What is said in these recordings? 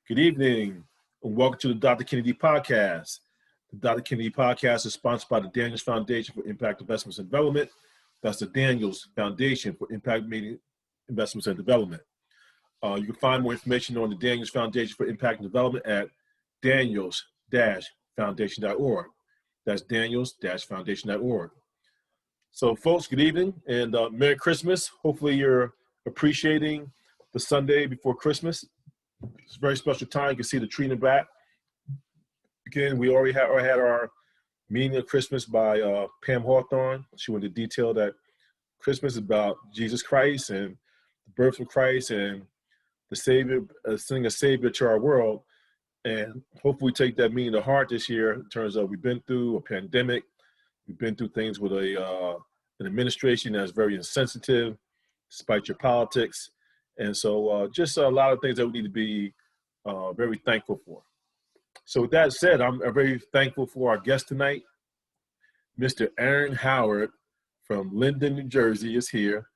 Good evening, and welcome to the Dr. Kennedy Podcast. The Dr. Kennedy Podcast is sponsored by the Daniels Foundation for Impact Investments and Development. That's the Daniels Foundation for Impact Investments and Development. You can find more information on the Daniels Foundation for Impact and Development at daniels-foundation.org. That's daniels-foundation.org. So, folks, good evening and Merry Christmas. Hopefully you're appreciating the Sunday before Christmas. It's a very special time. You can see the tree in the back. Again, we already had our meaning of Christmas by Pam Hawthorne. She went into detail that Christmas is about Jesus Christ and the birth of Christ and the Savior, sending a Savior to our world. And hopefully we take that meaning to heart this year in terms of we've been through a pandemic. We've been through things with an administration that's very insensitive, despite your politics. And so just a lot of things that we need to be very thankful for. So with that said, I'm very thankful for our guest tonight. Mr. Aaron Howard from Linden, New Jersey is here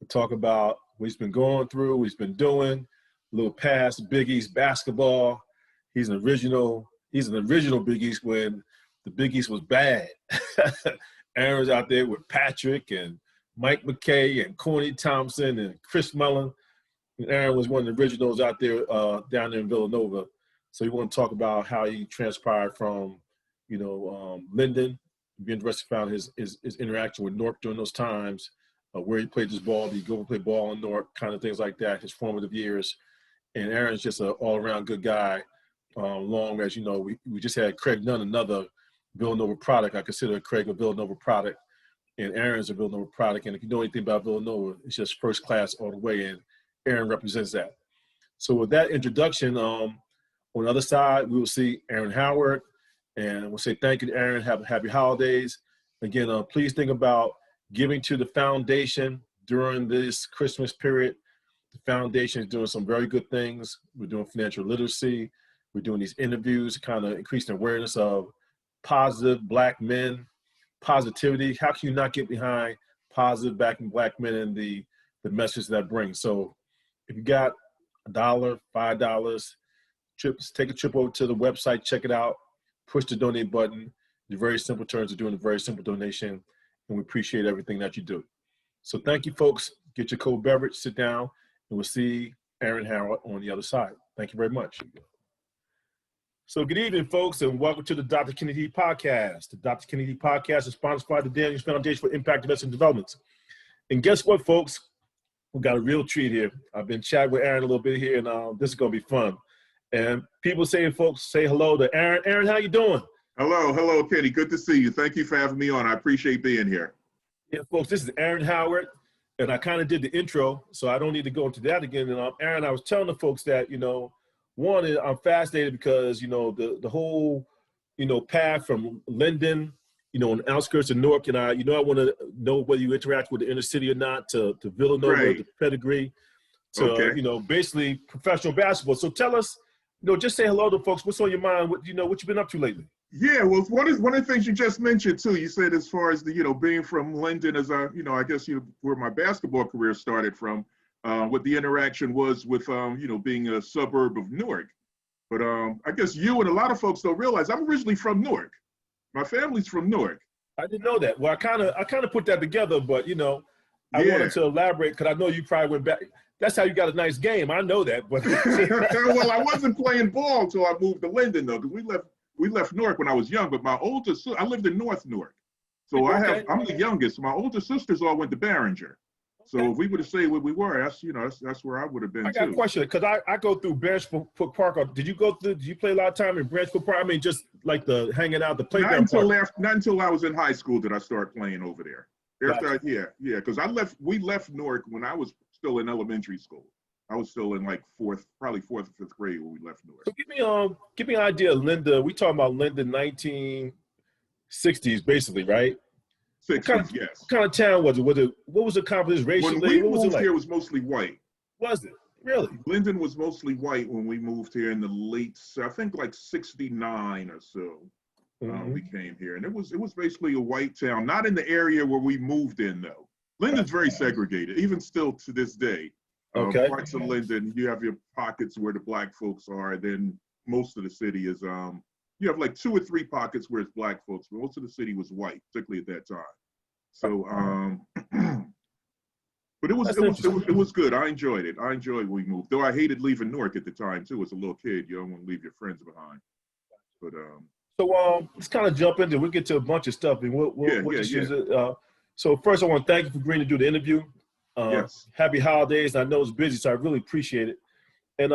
to talk about what he's been going through, what he's been doing, a little past Big East basketball. He's an original Big East when the Big East was bad. Aaron's out there with Patrick and Mike McKay and Corny Thompson and Chris Mullen. And Aaron was one of the originals out there down there in Villanova. So we want to talk about how he transpired from, Linden. Be interested to find his interaction with Newark during those times, where he played his ball, did he go and play ball in Newark, kind of things like that, his formative years. And Aaron's just an all-around good guy. Long as, we just had Craig Nunn, another Villanova product. I consider Craig a Villanova product, and Aaron's a Villanova product. And if you know anything about Villanova, it's just first class all the way, and Aaron represents that. So with that introduction, on the other side, we will see Aaron Howard, and we'll say thank you to Aaron. Happy holidays. Again, please think about giving to the foundation during this Christmas period. The foundation is doing some very good things. We're doing financial literacy. We're doing these interviews to kind of increase the awareness of positive Black men, positivity. How can you not get behind positive Black men and the message that brings? So if you got $1, $5, take a trip over to the website, check it out, push the donate button. The very simple terms of doing a very simple donation, and we appreciate everything that you do. So thank you, folks. Get your cold beverage, sit down, and we'll see Aaron Howard on the other side. Thank you very much. So good evening, folks, and welcome to the Dr. Kennedy Podcast. The Dr. Kennedy Podcast is sponsored by the Daniels Foundation for Impact Investment and Development. And guess what, folks? We got a real treat here. I've been chatting with Aaron a little bit here, and this is going to be fun. And people saying, folks, say hello to Aaron. Aaron, how you doing? Hello, Kenny. Good to see you. Thank you for having me on. I appreciate being here. Yeah, folks, this is Aaron Howard, and I kind of did the intro, so I don't need to go into that again. And Aaron, I was telling the folks that, one is I'm fascinated because, the whole, path from Linden, on the outskirts of Newark, and I want to know whether you interact with the inner city or not, to Villanova, Right. the pedigree, to, basically professional basketball. So tell us, just say hello to folks. What's on your mind? What you've been up to lately? Yeah, well, one of the things you just mentioned too, you said as far as the, being from Linden as I guess where my basketball career started from, what the interaction was with, being a suburb of Newark. But I guess you and a lot of folks don't realize I'm originally from Newark. My family's from Newark. I didn't know that. Well, I kind of put that together, but I wanted to elaborate because I know you probably went back. That's how you got a nice game. I know that, but well, I wasn't playing ball until I moved to Linden though, because we left Newark when I was young. But my older sister, I lived in North Newark, so I'm the youngest. My older sisters all went to Barringer. So if we were to say where we were, that's where I would have been. I got a question because I go through Branchford Park. Did you play a lot of time in Branchford Park? I mean, just like the hanging out, the playground. Not until I was in high school did I start playing over there. Gotcha. Because we left Newark when I was still in elementary school. I was still in like probably fourth or fifth grade when we left Newark. So give me an idea, Linda. We talking about Linden 1960s, basically, right? 60s, yes. What kind of town was it? What was the confidence racially? When we moved here, it was mostly white. Was it? Really? Linden was mostly white when we moved here in the late, I think like 69 or so. We came here, and it was basically a white town. Not in the area where we moved in, though. Linden's very segregated, even still to this day. Okay. Parts of Linden, you have your pockets where the Black folks are. Then most of the city is, you have like 2 or 3 pockets where it's Black folks, but most of the city was white, particularly at that time. So, but it was good. I enjoyed it. I enjoyed when we moved. Though I hated leaving Newark at the time too. As a little kid, you don't want to leave your friends behind. But So let's kind of jump into. We'll get to a bunch of stuff, and we'll just use it. So first, I want to thank you for agreeing to do the interview. Yes. Happy holidays. I know it's busy, so I really appreciate it. And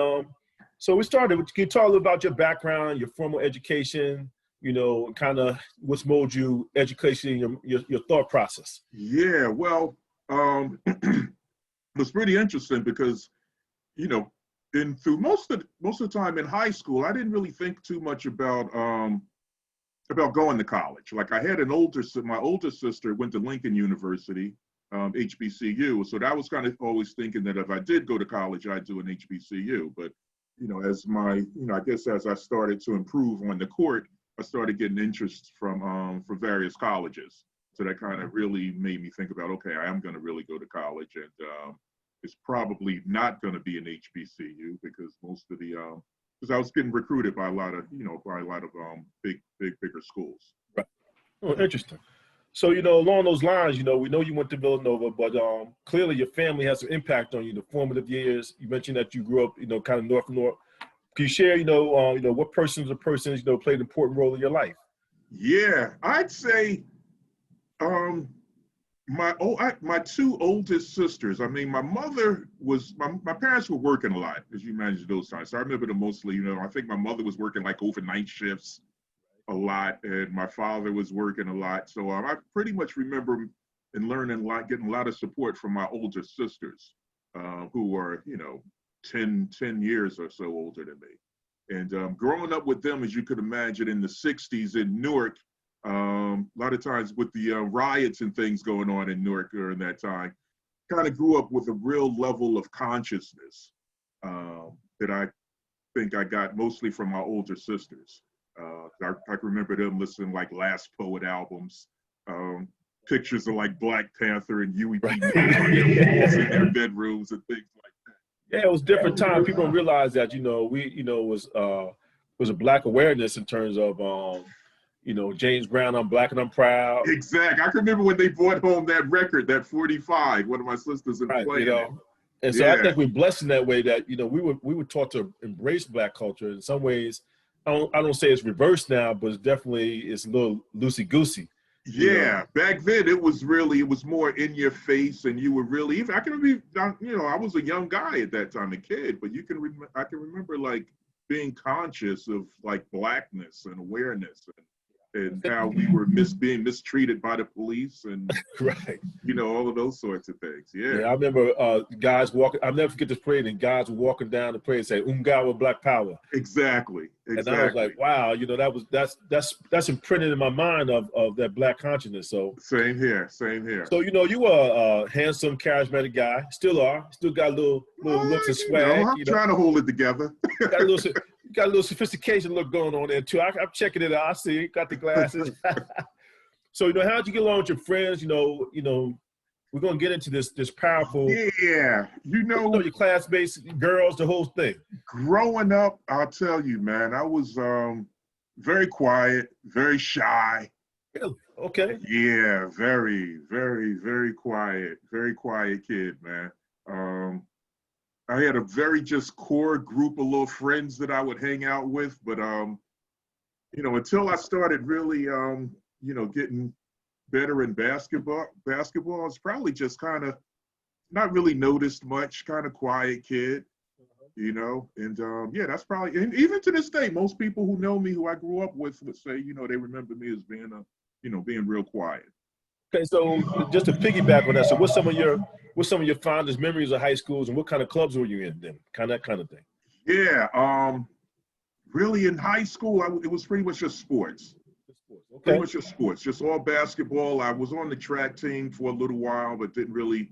so we started. Can you talk a little about your background, your formal education? You know, kind of what's molded you, education, your thought process. Yeah. Well, it was pretty interesting because, you know, through most of the time in high school, I didn't really think too much about going to college. Like I had my older sister went to Lincoln University, HBCU. So that was kind of always thinking that if I did go to college, I'd do an HBCU. But, you know, I guess as I started to improve on the court, I started getting interest from various colleges. So that kind of really made me think about, okay, I am going to really go to college, and it's probably not going to be an HBCU because most of because I was getting recruited by a lot of bigger schools. Right. Oh, interesting. So, you know, along those lines, you know, we know you went to Villanova, but clearly your family has an impact on you, the formative years. You mentioned that you grew up, you know, kind of north. Can you share, what persons or persons, you know, played an important role in your life? Yeah, I'd say my 2 oldest sisters. I mean, my parents were working a lot, as you imagine those times. So I remember them mostly, you know, I think my mother was working like overnight shifts a lot, and my father was working a lot. So I pretty much remember and learning a lot, getting a lot of support from my older sisters, who were, you know, 10 years or so older than me. And growing up with them, as you could imagine, in the 60s in Newark, a lot of times with the riots and things going on in Newark during that time, kind of grew up with a real level of consciousness that I think I got mostly from my older sisters. I remember them listening like Last Poet albums, pictures of like Black Panther and Huey P. Newton on their walls in their bedrooms and things like that. Yeah, it was different time. People don't realize that, you know, was a Black awareness in terms of, you know, James Brown, I'm Black and I'm Proud. Exactly. I can remember when they brought home that record, that 45, one of my sisters and right, playing you know? it. And so I think we're blessed in that way that, you know, we were taught to embrace Black culture. In some ways, I don't say it's reversed now, but it's a little loosey-goosey. Yeah, back then it was more in your face, and you were really, even I can remember, you know, I was a young guy at that time, a kid, but I can remember like being conscious of like Blackness and awareness, and how we were being mistreated by the police, and right, you know, all of those sorts of things. Yeah, I remember guys walking. I'll never forget this parade, and guys were walking down the parade and say "Ungawa Black Power." Exactly. And I was like, wow, you know, that's imprinted in my mind of that Black consciousness. So same here. So, you know, you were a handsome, charismatic guy. Still got a little looks and swag. I'm trying to hold it together. got a little sophistication look going on there too. I'm checking it out. I see you got the glasses. So, you know, how'd you get along with your friends? You know, we're gonna get into this powerful. Yeah, you know your classmates, girls, the whole thing. Growing up, I'll tell you, man, I was very quiet, very shy. Really? Okay. Yeah, very, very, very quiet kid, man. I had a very just core group of little friends that I would hang out with, but you know, until I started really, you know, getting better in basketball, I was probably just kind of not really noticed much, kind of quiet kid, you know, and yeah, that's probably, and even to this day, most people who know me, who I grew up with, would say, you know, they remember me as being being real quiet. Okay, so just to piggyback on that, so what's some of your fondest memories of high schools, and what kind of clubs were you in then? That kind of thing. Yeah, really in high school, it was pretty much just sports. Okay. Pretty much just sports, just all basketball. I was on the track team for a little while, but didn't really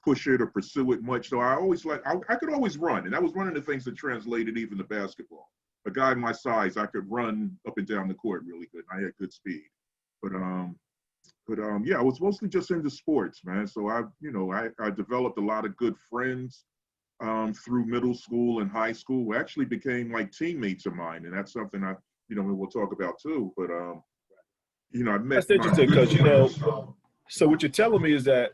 push it or pursue it much. So I could always run, and that was one of the things that translated even to basketball. A guy my size, I could run up and down the court really good. I had good speed, but yeah, I was mostly just into sports, man. So I developed a lot of good friends through middle school and high school, who actually became like teammates of mine, and that's something we'll talk about too. But I met That's my interesting good because friends. so what you're telling me is that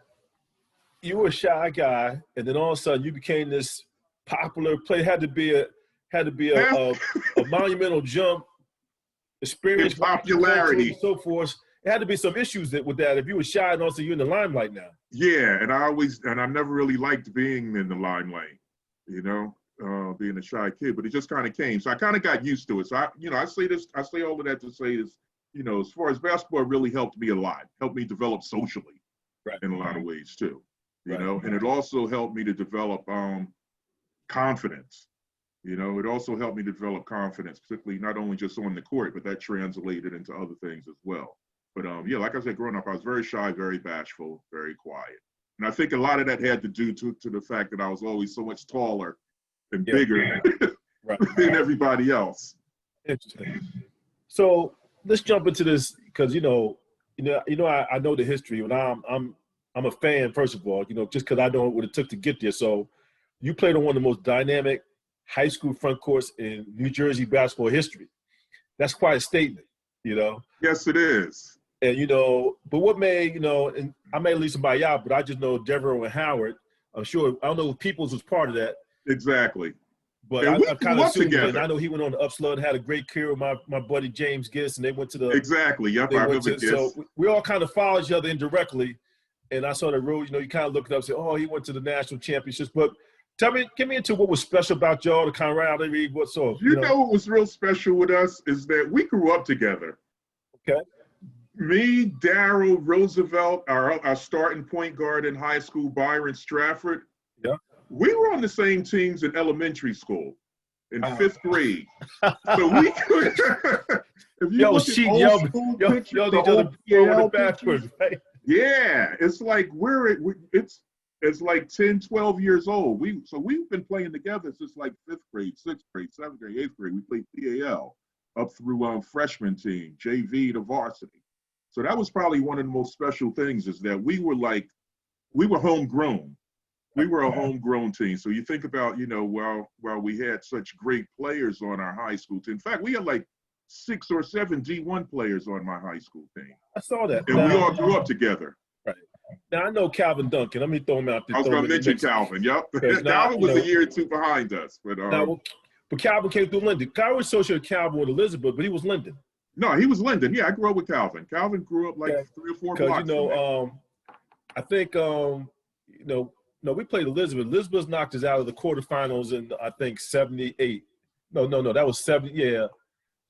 you were a shy guy, and then all of a sudden you became this popular player. Had to be a monumental jump, In experience, culturally, and popularity. so forth. It had to be some issues with that. If you were shy, and also you're in the limelight now. Yeah, and I never really liked being in the limelight, being a shy kid, but it just kind of came. So I kind of got used to it. So I say all of that to say is, as far as basketball, it really helped me a lot, helped me develop socially Right. in a lot of ways too, Right. and it also helped me to develop confidence. It also helped me to develop confidence, particularly not only just on the court, but that translated into other things as well. But yeah, like I said, growing up, I was very shy, very bashful, very quiet. And I think a lot of that had to do to the fact that I was always so much taller and bigger Right. than everybody else. Interesting. So let's jump into this because I know the history, and I'm a fan first of all. Just because I know what it took to get there. So you played on one of the most dynamic high school front courts in New Jersey basketball history. That's quite a statement. Yes, it is. And but what made and I may leave somebody out, but I just know Devereaux and Howard. I'm sure I don't know if Peoples was part of that. Exactly. But And we I kind grew of up assumed, and together. I know he went on the upslot, had a great career with my buddy James Gist, and they went to the Exactly. Yep, I remember this. So we all kind of followed each other indirectly, and I saw the road. You kind of looked up, and said, "Oh, he went to the national championships." But get me into what was special about y'all, the camaraderie. What sort? What was real special with us is that we grew up together. Okay. Me, Daryl, Roosevelt, our starting point guard in high school, Byron Strafford. Yeah. We were on the same teams in elementary school in fifth grade. So we could, if you look at old school pictures, the old PAL pictures, right? Yeah, it's like it's like 10, 12 years old. We've been playing together since like fifth grade, sixth grade, seventh grade, eighth grade. We played PAL up through freshman team, JV to varsity. So that was probably one of the most special things is that we were homegrown. We were a homegrown team. So you think about, while we had such great players on our high school team. In fact, we had like 6 or 7 D1 players on my high school team. I saw that. And we all grew up together. Right. Now, I know Calvin Duncan. Let me throw him out there. I was going to mention Calvin. Yep. Calvin was a year or two behind us. But Calvin came through Linden. I was associated Calvin with Elizabeth, but he was Linden. No, he was Linden. Yeah, I grew up with Calvin. Calvin grew up like 3 or 4 blocks. I think, we played Elizabeth. Elizabeth knocked us out of the quarterfinals in, I think, 78. No, that was 70. Yeah,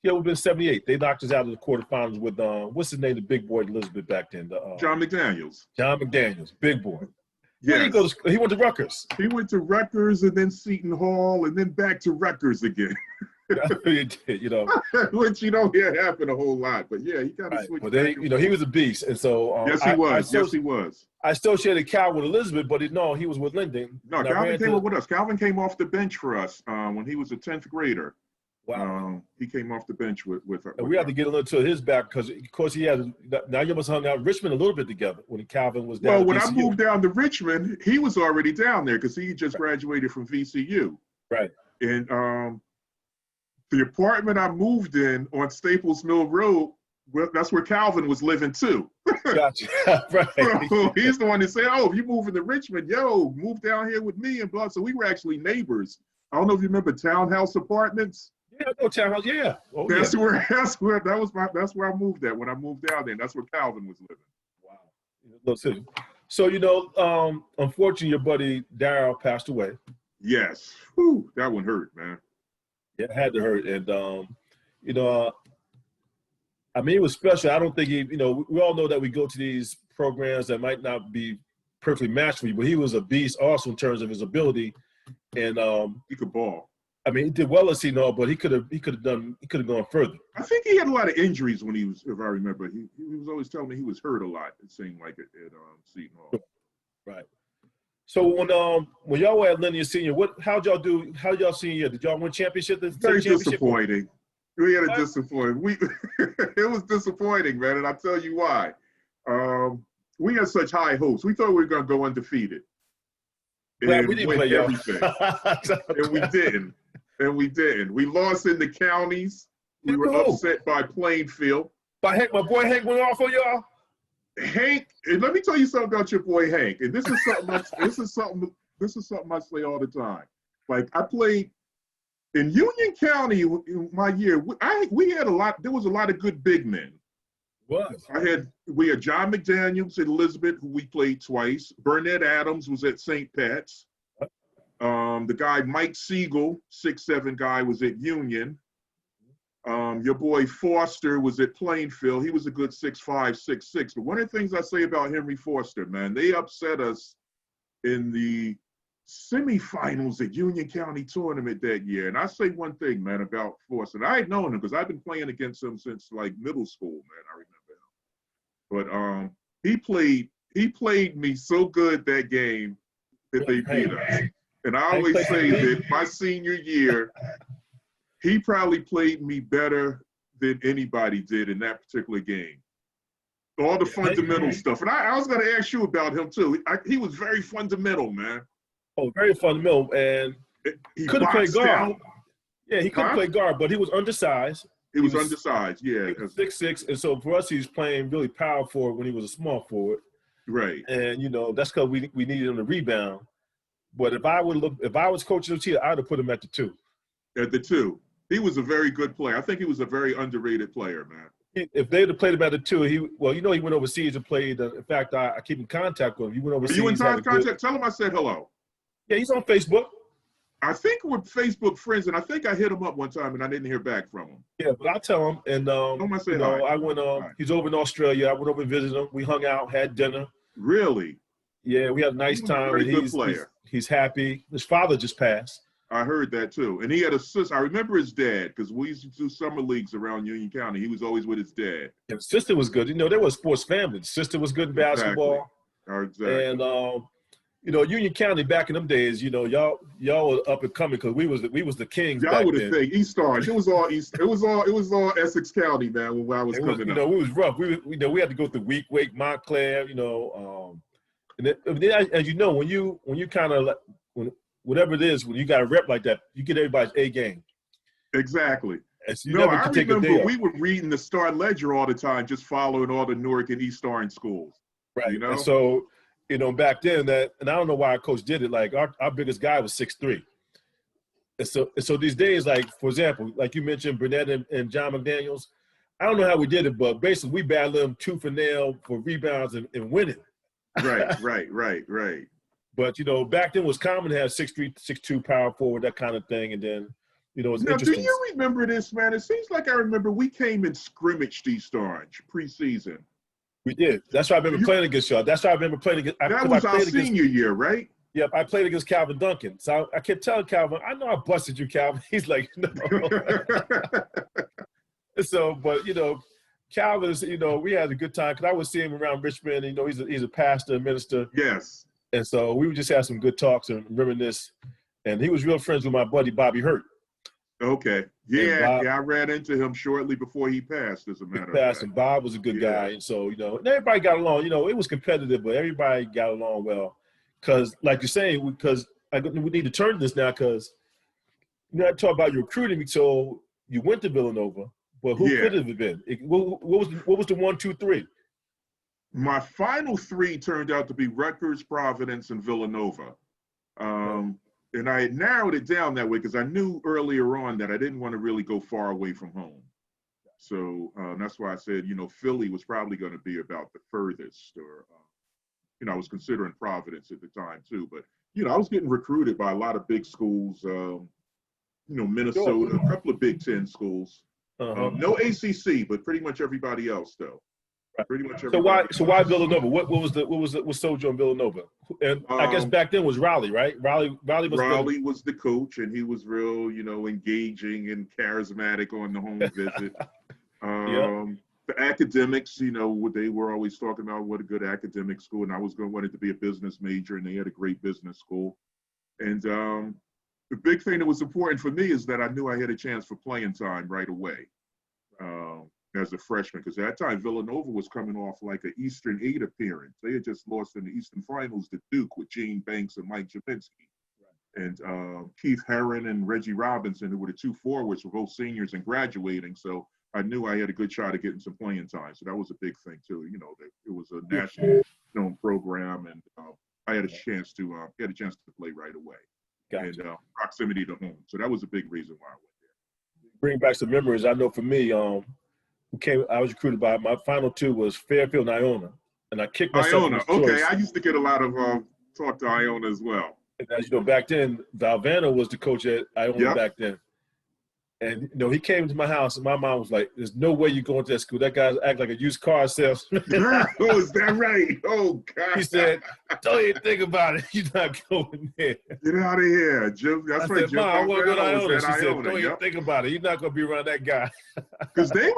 it would have been 78. They knocked us out of the quarterfinals with, what's his name, the big boy Elizabeth back then? John McDaniels. John McDaniels, big boy. Yes. Where did he go he went to Rutgers. He went to Rutgers and then Seton Hall and then back to Rutgers again. He did, Which you don't hear happen a whole lot, but yeah, he kind of switched. But he was a beast, and so yes, he was. I associated Cal with Elizabeth, but he was with Linden. No, Calvin came up with us. Calvin came off the bench for us when he was a 10th grader. Wow. He came off the bench with and we had to get a little to his back because, of course, he had. Now you must have hung out in Richmond a little bit together when Calvin was down. Well, when I moved down to Richmond, he was already down there because he just graduated from VCU. Right. And the apartment I moved in on Staples Mill Road, well, that's where Calvin was living too. Gotcha. Right. So he's the one that said, "Oh, if you moving to Richmond, move down here with me," and blah. So we were actually neighbors. I don't know if you remember townhouse apartments. Yeah, no townhouse. Yeah. Oh, that's where I moved at when I moved down there. That's where Calvin was living. Wow. So unfortunately, your buddy Daryl passed away. Yes. Whew, that one hurt, man. Yeah, it had to hurt, and it was special. I don't think we all know that we go to these programs that might not be perfectly matched for you, but he was a beast also in terms of his ability, and he could ball. He did well at Seton Hall, but he could have gone further. I think he had a lot of injuries when he was, if I remember. He was always telling me he was hurt a lot. It seemed like it at Seton Hall. Right. So when y'all were at Linear Senior, how'd y'all do? How'd y'all senior year? Did y'all win championship? Very disappointing. We had a disappointing. It was disappointing, man, and I'll tell you why. we had such high hopes. We thought we were going to go undefeated Glad we and didn't win play y'all. everything. And we didn't. And we didn't. We lost in the counties. We were upset by Plainfield. By Hank, my boy Hank went off on y'all. Hank, and let me tell you something about your boy Hank. And this is something I say all the time. Like, I played in Union County in my year. We had a lot. There was a lot of good big men. We had John McDaniels at Elizabeth, who we played twice. Burnett Adams was at St. Pat's. The guy Mike Siegel, 6'7" guy, was at Union. Your boy Foster was at Plainfield. He was a good 6'5", 6'6". But one of the things I say about Henry Foster, man, they upset us in the semifinals at Union County tournament that year. And I say one thing, man, about Foster. And I had known him because I've been playing against him since like middle school, man. I remember. But he played me so good that game that they beat us. And I always say that my senior year, he probably played me better than anybody did in that particular game. All the fundamental stuff. And I was going to ask you about him too. He was very fundamental, man. Oh, very fundamental. And he couldn't play guard. Yeah, he couldn't play guard, but he was undersized. He was undersized, yeah. He was 6'6", and so for us, he was playing really power forward when he was a small forward. Right. And that's because we needed him to rebound. But if I was coaching the team, I would have put him at the 2. At the 2, he was a very good player. I think he was a very underrated player, man. If they had played him at the 2, he went overseas and played. In fact, I keep in contact with him. He went overseas. Are you in contact? Tell him I said hello. Yeah, he's on Facebook. I think we're Facebook friends, and I think I hit him up one time, and I didn't hear back from him. Yeah, but I'll tell him. And I went. He's over in Australia. I went over and visited him. We hung out, had dinner. Really? Yeah, we had a nice time. Very good player. He's happy. His father just passed. I heard that too, and he had a sister. I remember his dad because we used to do summer leagues around Union County. He was always with his dad. And his sister was good. They were a sports family. The sister was good in basketball. Exactly. And Union County back in them days, y'all were up and coming because we was the kings. Y'all were the thing. East Orange. It was all East. It was all Essex County, man. When I was coming up, it was rough. We had to go through Wake, Montclair. And then, as you know, when you kind of whatever it is, when you got a rep like that, you get everybody's A game. Exactly. I remember we were reading the Star Ledger all the time, just following all the Newark and East Orange schools. Right. And so, back then and I don't know why our coach did it. Like our biggest guy was 6'3". And so these days, like for example, like you mentioned, Burnett and John McDaniels, I don't know how we did it, but basically we battled them tooth and nail for rebounds and winning. Right. But back then it was common to have 6'3", 6'2" power forward, that kind of thing, and then it's now, interesting. Do you remember this, man? It seems like I remember we came and scrimmaged East Orange preseason. We did. That's why I remember playing against y'all. That's why I remember playing against. That was our senior year, right? Yep, I played against Calvin Duncan. So I kept telling Calvin, I know I busted you, Calvin. He's like, no. But Calvin's, we had a good time because I would see him around Richmond. He's a pastor, minister. Yes. And so we would just have some good talks and reminisce. And he was real friends with my buddy Bobby Hurt. Okay. Yeah, I ran into him shortly before he passed, as a matter of fact. And Bob was a good guy. And so, and everybody got along. It was competitive, but everybody got along well. Because, like you're saying, we need to turn this now because, I talk about your recruiting. So you went to Villanova, but who could it have been? What was the 1, 2, 3? My final 3 turned out to be Rutgers, Providence, and Villanova. And I had narrowed it down that way because I knew earlier on that I didn't want to really go far away from home. So that's why I said, Philly was probably going to be about the furthest, or, I was considering Providence at the time too. But, I was getting recruited by a lot of big schools, Minnesota, a couple of Big Ten schools. No ACC, but pretty much everybody else, though. Pretty much everybody. So why Villanova? What sold you on Villanova? And I guess back then was Raleigh, right? Raleigh was the coach, and he was real, engaging and charismatic on the home visit. The academics, they were always talking about what a good academic school, and I wanted to be a business major, and they had a great business school. And the big thing that was important for me is that I knew I had a chance for playing time right away. as a freshman, because at that time Villanova was coming off like an Eastern 8 appearance. They had just lost in the Eastern Finals to Duke with Gene Banks and Mike Jaminski. And Keith Herron and Reggie Robinson, who were the two forwards, were both seniors and graduating. So I knew I had a good shot at getting some playing time. So that was a big thing too. You know, it was a national known program, and I had a chance to play right away. Gotcha. And proximity to home. So that was a big reason why I went there. Bring back some memories. I know for me, I was recruited by, my final two was Fairfield and Iona, and I kicked myself. Iona, okay. I used to get a lot of talk to Iona as well. And as you know, back then, Valvano was the coach at Iona back then. And, you know, he came to my house, and my mom was like, there's no way you're going to that school. That guy act like a used car salesman. Oh, is that right? Oh, God. He said, don't even think about it. You're not going there. Get out of here. Jim, that's I right. said, Mom, I want to go to Iona. She said, don't Iona. even think about it. You're not going to be around that guy. Because they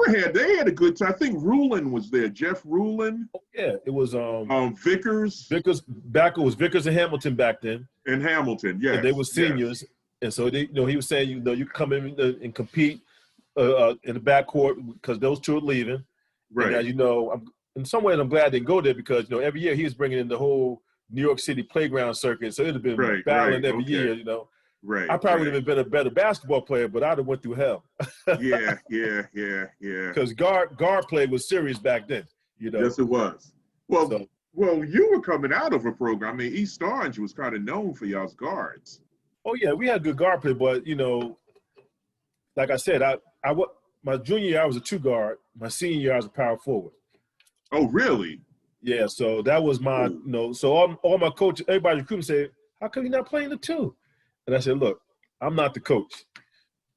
had a good time. I think Rulin was there. Jeff Rulin. Yeah, it was Vickers. Was Vickers and Hamilton back then. And Hamilton, yes. And they were seniors. Yes. And so they, you know, he was saying, you know, you come in and compete in the backcourt because those two are leaving. Right. And as you know, in some ways I'm glad I didn't go there because, you know, every year he was bringing in the whole New York City playground circuit. So it would have been battling every year, you know. Right. I probably would have been a better basketball player, but I'd have went through hell. Yeah. Because guard play was serious back then, you know. Yes, it was. Well, you were coming out of a program. I mean, East Orange was kind of known for y'all's guards. Oh yeah, we had good guard play, but you know, like I said, my junior year I was a 2 guard. My senior year I was a power forward. Oh really? Yeah, so that was my, you know, so all my coaches, everybody recruiting said, how come you're not playing the 2? And I said, look, I'm not the coach.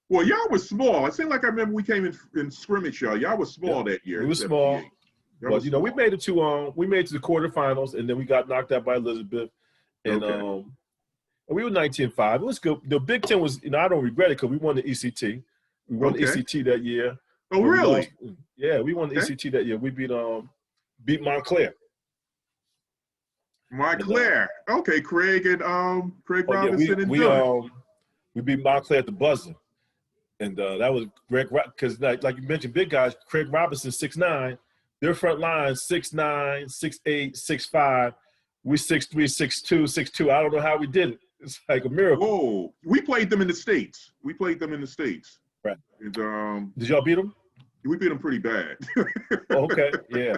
Well, y'all was small. It seemed like I remember we came in scrimmage, y'all. Y'all was small that year. We were small. But, you know, we made it to the quarterfinals, and then we got knocked out by Elizabeth. And we were 19-5. It was good. The Big Ten was, you know, I don't regret it because we won the ECT. We won the ECT that year. Oh, really? We won the ECT that year. We beat Montclair. Montclair. Okay, Craig Robinson and Dunn. We beat Montclair at the buzzer. And that was Greg, because like you mentioned, big guys, Craig Robinson, 6'9", their front line, 6'9", 6'8", 6'5". We 6'3", 6'2", 6'2". I don't know how we did it. It's like a miracle. Whoa. We played them in the States. Right. And, did y'all beat them? We beat them pretty bad. Okay, yeah.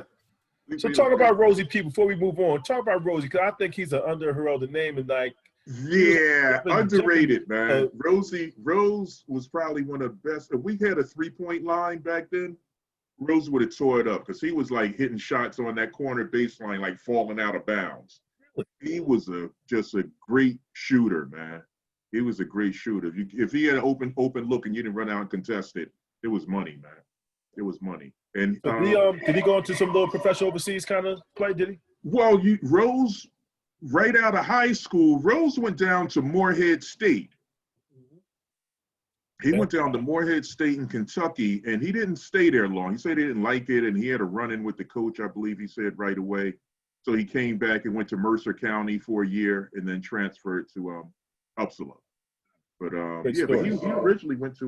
So talk about Rosie P before we move on. Talk about Rosie, because I think he's an under-heralded name and like. Yeah, underrated, man. Rose was probably one of the best. If we had a 3-point line back then, Rose would have tore it up because he was like hitting shots on that corner baseline, like falling out of bounds. He was just a great shooter, man. He was a great shooter. If he had an open look and you didn't run out and contest it, it was money, man. It was money. And did he go into some little professional overseas kind of play? Did he? Well, Rose, right out of high school, Rose went down to Morehead State. He went down to Morehead State in Kentucky, and he didn't stay there long. He said he didn't like it, and he had a run-in with the coach, I believe he said, right away. So he came back and went to Mercer County for a year, and then transferred to Uppsala. But but he originally went to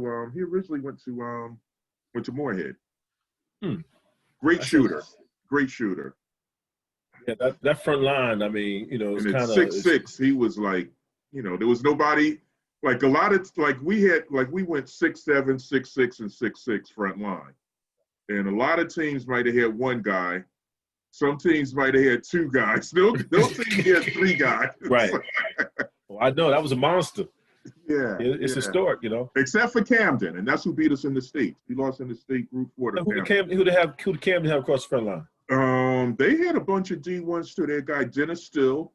Morehead. Great shooter. Yeah, that front line. I mean, you know, it's kind of 6'6". He was like, you know, there was nobody. Like a lot of, we went 6'7", 6'6", and 6'6" front line. And a lot of teams might have had one guy. Some teams might have had 2 guys. Those teams had 3 guys. Right. Well, I know. That was a monster. Yeah. It's historic, you know. Except for Camden, and that's who beat us in the States. We lost in the state group 4 to Camden. Who did Camden have across the front line? They had a bunch of D1s too. They had guy Dennis Still.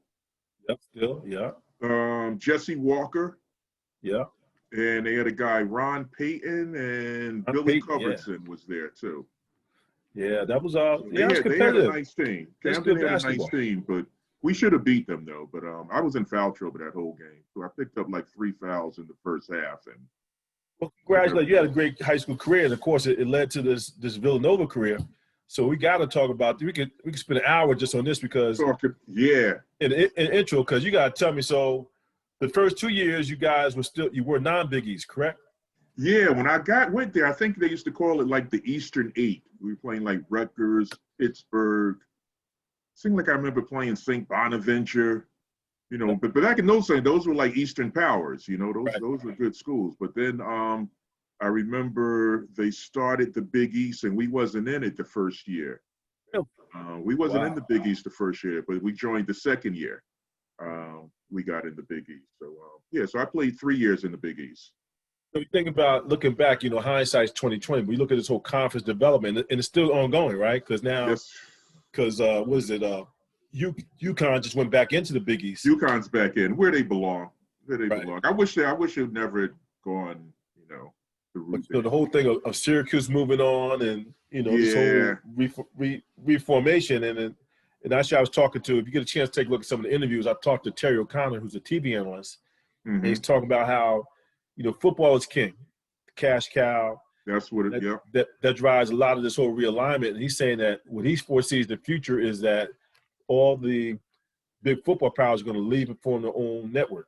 Yep, Still, yeah. Jesse Walker. Yeah. And they had a guy, Ron Payton, and Billy Culbertson was there too. Yeah, that was they had a nice team. Camden had a nice team, but we should have beat them though. But I was in foul trouble that whole game, so I picked up like 3 fouls in the first half. And well, congratulations, you had a great high school career, and of course, it led to this Villanova career. So we got to talk about. We could spend an hour just on this because in intro, because you got to tell me. So the first 2 years, you guys were non-Big East, correct? Yeah, when I went there, I think they used to call it like the Eastern Eight. We were playing like Rutgers, Pittsburgh. Seemed like I remember playing St. Bonaventure. But back in those days, those were like Eastern powers. Right. Those were good schools. But then I remember they started the Big East, and we wasn't in it the first year. Yeah. We wasn't in Wow. the Big East the first year, but we joined the second year. We got in the Big East. So yeah, so I played 3 years in the Big East. So you think about looking back, hindsight's 2020. We look at this whole conference development, and it's still ongoing, right? Because now, Yes, what is it? UConn just went back into the Big East. UConn's back in where they belong. Where they Right. belong. I wish it never had gone. The But route. They the whole thing of Syracuse moving on, and this Yeah. whole reformation, and actually I was talking to. If you get a chance to take a look at some of the interviews, I talked to Terry O'Connor, who's a TV analyst, and he's talking about how football is king, the cash cow. That's what it. Yeah. That drives a lot of this whole realignment. And he's saying that what he foresees in the future is that all the big football powers are going to leave and form their own network.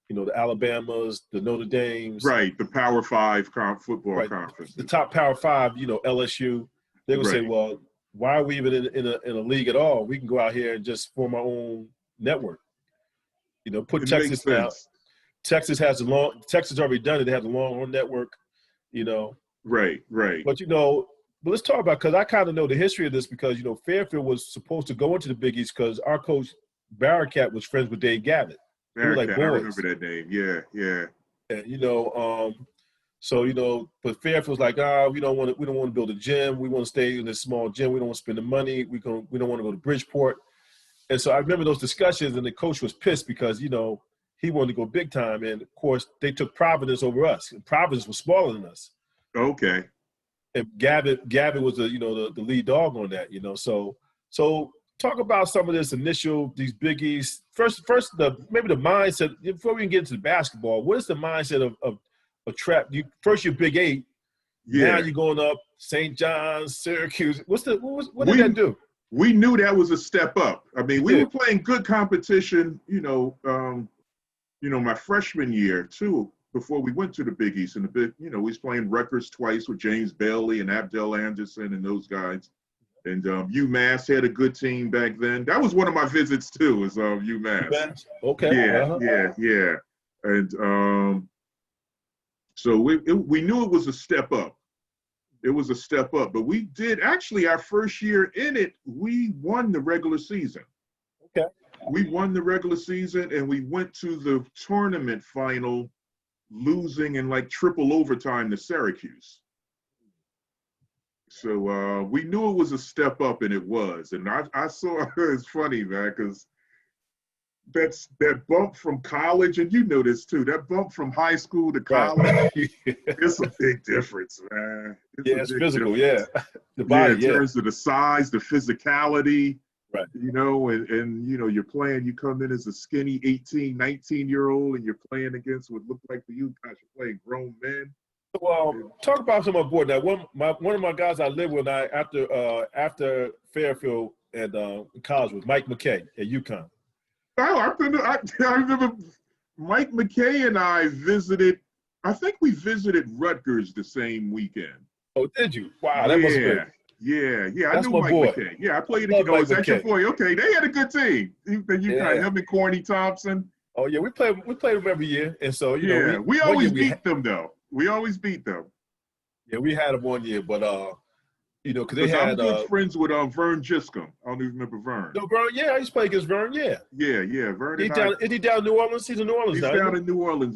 The Alabamas, the Notre Dames. Right, the Power Five football conference. The top Power Five, LSU. They're going to say, well, why are we even in a league at all? We can go out here and just form our own network. Put It Texas makes now. sense. Texas already done it. They have the Longhorn network, Right. But but let's talk about, because I kind of know the history of this, because Fairfield was supposed to go into the Big East because our coach Barracat was friends with Dave Gavitt. They were like boys. I remember that name. Yeah. And but Fairfield's like, we don't want to build a gym. We want to stay in this small gym. We don't want to spend the money. We don't want to go to Bridgeport. And so I remember those discussions, and the coach was pissed because he wanted to go big time, and of course they took Providence over us. And Providence was smaller than us. Okay. And Gavitt was the lead dog on that. So talk about some of these Big East. First, maybe the mindset, before we can get into the basketball. What is the mindset of trap? First you're Big Eight. Yeah. Now you're going up St. John's, Syracuse. What did that do? We knew that was a step up. I mean, we were playing good competition, my freshman year too, before we went to the Big East. And we was playing Rutgers twice with James Bailey and Abdel Anderson and those guys. And UMass had a good team back then. That was one of my visits too, was UMass. Okay. Yeah. And so we knew it was a step up. It was a step up, but we did actually our first year in it, we won the regular season. Okay. We won the regular season, and we went to the tournament final, losing in like triple overtime to Syracuse. So we knew it was a step up, and it was. And I saw, it's funny, man, because that bump from college, and you know this too, that bump from high school to college, right. It's a big difference, man. It's physical, difference. The body, in terms of the size, the physicality, right. And you're playing, you come in as a skinny 18, 19-year-old, and you're playing against what looked like you guys are playing grown men. Well, talk about some of board now. One of my guys I lived with after Fairfield and college was Mike McKay at UConn. Oh, I remember Mike McKay and I visited. I think we visited Rutgers the same weekend. Oh, did you? Wow, that must have been. Yeah. That's I knew my Mike boy. McKay. Yeah, I played Love against Mike your McKay. boy. Okay, they had a good team. Him and Corny Thompson. Oh yeah, we played them every year, and so we always beat them though. We always beat them. Yeah, we had them one year, but because they had I'm good friends with Vern Giscombe. I don't even remember Vern. No, Vern. Yeah, I used to play against Vern. Yeah. Vern. Is he down in New Orleans? He's in New Orleans. He's down in New Orleans.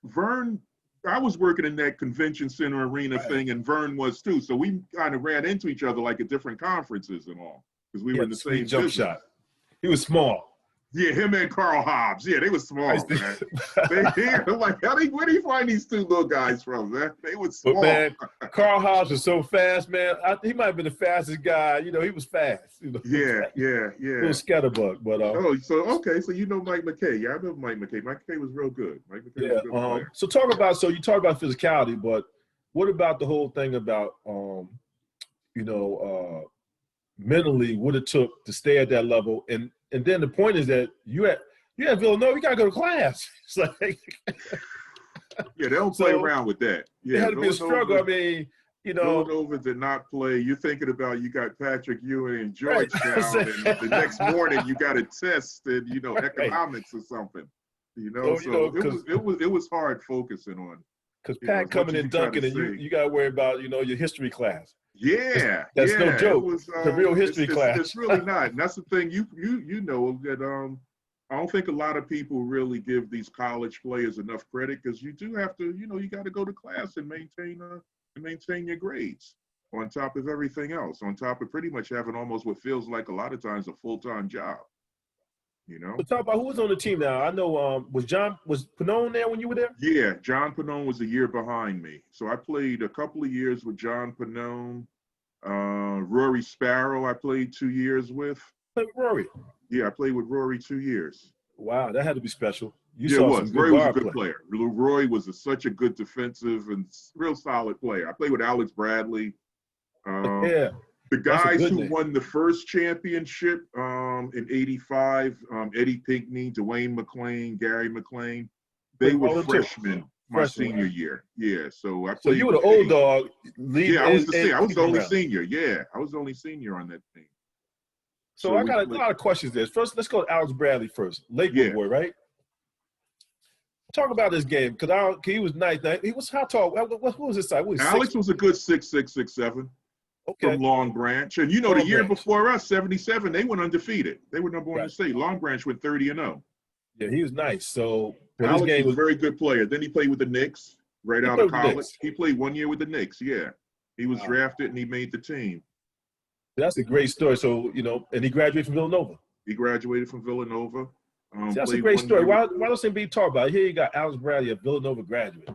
Vern. I was working in that convention center arena thing, and Vern was too. So we kind of ran into each other like at different conferences and all, because we were in the same jump shot. He was small. Yeah, him and Carl Hobbs. Yeah, they were small, man. I'm like, where do you find these two little guys from, man? They were small. But man, Carl Hobbs was so fast, man. He might have been the fastest guy. He was fast. Yeah. Little scatterbug, but so you know Mike McKay. Yeah, I know Mike McKay. Mike McKay was real good. Mike McKay was a good player. So you talk about physicality, but what about the whole thing about mentally what it took to stay at that level? And then the point is that you at Villanova, you gotta go to class. It's like Yeah, they don't play So around with that. it Yeah, had to be a struggle. I mean, Villanova did not play. You're thinking about you got Patrick Ewing in right. Georgetown, and the next morning you got a test in Right. economics or something. So, So it was hard focusing on because as Pat much coming as in you try to dunking, and say. you got to worry about your history class. Yeah, That's no yeah, it joke. was. It's a real history class. It's really not, and that's the thing. You know that I don't think a lot of people really give these college players enough credit because you do have to. You got to go to class and maintain your grades on top of everything else. On top of pretty much having almost what feels like a lot of times a full-time job. But talk about who was on the team now. I know was Pannone there when you were there? Yeah, John Pannone was a year behind me. So I played a couple of years with John Pannone. Rory Sparrow I played 2 years with. Played with Rory. Yeah, I played with Rory 2 years. Wow, that had to be special. You Yeah, it saw was. some good Rory was a guard good play. player. Rory was such a good defensive and real solid player. I played with Alex Bradley. Yeah. The That's a guys good who name. won the first championship in '85, Eddie Pinckney, Dwayne McClain, Gary McClain, they Played were all them too. freshmen my Freshman. senior year. Yeah, so I So played you were the with old Eddie. dog. Leading Yeah, I was I was the only around. senior. Yeah, I was the only senior on that team. So I got a lot of questions there. First, let's go to Alex Bradley first. Lakewood boy, right? Talk about this game because he was nice. He was how tall? What was his size? Alex was a good 6'6", 6'7". Okay. From Long Branch. And Long the year Branch. before us, 77, they went undefeated. They were number one in the Right. state. Long Branch went 30-0. Yeah, he was nice. So Alex was a very good player. Then he played with the Knicks right out of college. He played 1 year with the Knicks, yeah. He was drafted and he made the team. That's a great story. So, and he graduated from Villanova. He graduated from Villanova. That's a great story. Why doesn't it be talked about? Here you got Alex Bradley, a Villanova graduate.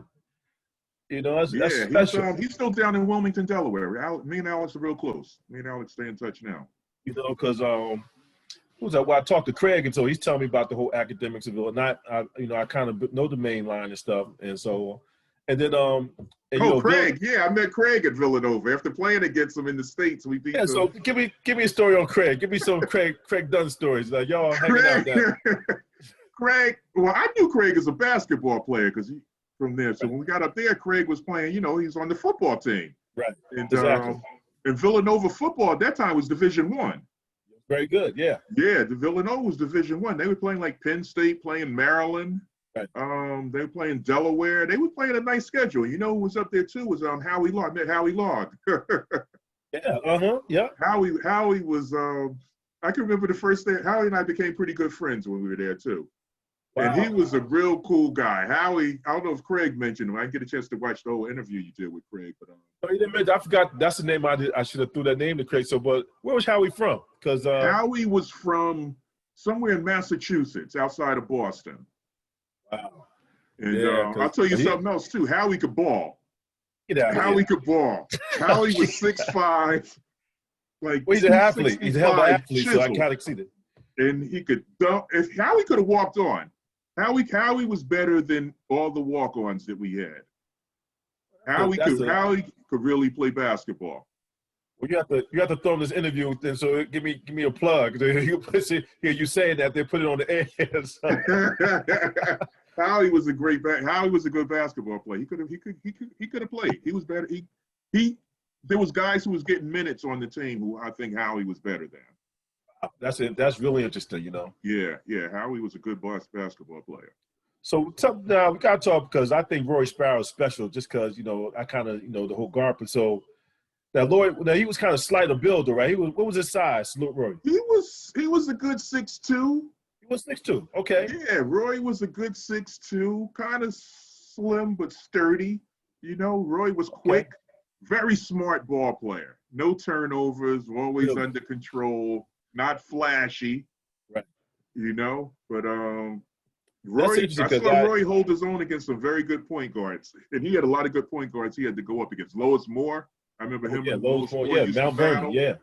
That's special. He's still down in Wilmington, Delaware. Me and Alex are real close. Me and Alex stay in touch now. Because who's that? Well, I talked to Craig, and so he's telling me about the whole academics of Villanova. I kind of know the main line and stuff, and so, and then Craig, yeah, I met Craig at Villanova after playing against him in the States. We beat. Yeah, so give me a story on Craig. Give me some Craig Dunn stories. Like y'all hanging out there. Craig, well, I knew Craig as a basketball player because from there. So when we got up there, Craig was playing. He's on the football team. Right. And exactly. And Villanova football at that time was Division I. Very good. Yeah. Yeah, the Villanova was Division I. They were playing like Penn State, playing Maryland. Right. They were playing Delaware. They were playing a nice schedule. Who was up there too was Howie Log. I met Howie Log. Yeah. Yeah. Howie was. I can remember the first day. Howie and I became pretty good friends when we were there too. Wow. And he was a real cool guy. Howie, I don't know if Craig mentioned him. I didn't get a chance to watch the whole interview you did with Craig, but he didn't mention. I forgot. That's the name I did. I should have threw that name to Craig. So, but where was Howie from? Because Howie was from somewhere in Massachusetts, outside of Boston. Wow. And I'll tell you something else too. Howie could ball. Howie could ball. Howie was 6'5". Like he's an athlete. He's a hell of an athlete, so I kind of see it. And he could dunk. If Howie could have walked on, Howie was better than all the walk-ons that we had. Howie could really play basketball. Well, you have to throw in this interview, then. So give me a plug. You saying that they put it on the air. Howie was a good basketball player. He could have played. He was better. There was guys who was getting minutes on the team who I think Howie was better than. That's it. That's really interesting, Yeah. Howie was a good basketball player. So now we got to talk because I think Rory Sparrow is special just because, I kind of, the whole guard. So now he was kind of slight of build, right? What was his size, Rory? He was a good 6'2". He was 6'2". Okay. Yeah, Roy was a good 6'2", kind of slim but sturdy. Roy was quick, very smart ball player. No turnovers, always under control. Not flashy, right? But Roy, I saw Roy hold his own against some very good point guards, and he had a lot of good point guards he had to go up against. Lois Moore, I remember him. Yeah, Lois Moore, Mount Vernon, yeah.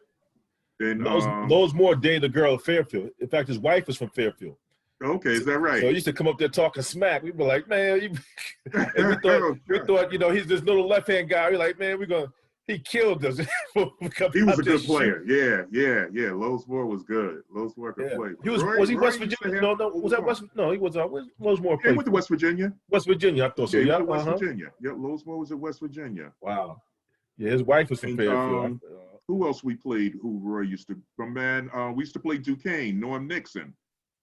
And Lois Moore dated a girl at Fairfield. In fact, his wife was from Fairfield. Okay, is that right? So he used to come up there talking smack. We'd be like, man, we thought, he's this little left-hand guy. We're like, man, he killed us. He was a good player. Yeah. Lowesmore was good. Lowesmore could play. Was he West Roy Virginia? No, was that West? No, he was. Lowesmore he played went to West Virginia. West Virginia, I thought so. Yeah, he Yeah. went to West Virginia. Yep, Lowesmore was at West Virginia. Wow. Yeah, his wife was from And, Fairfield. who else we played? Who Roy used to? We used to play Duquesne. Norm Nixon.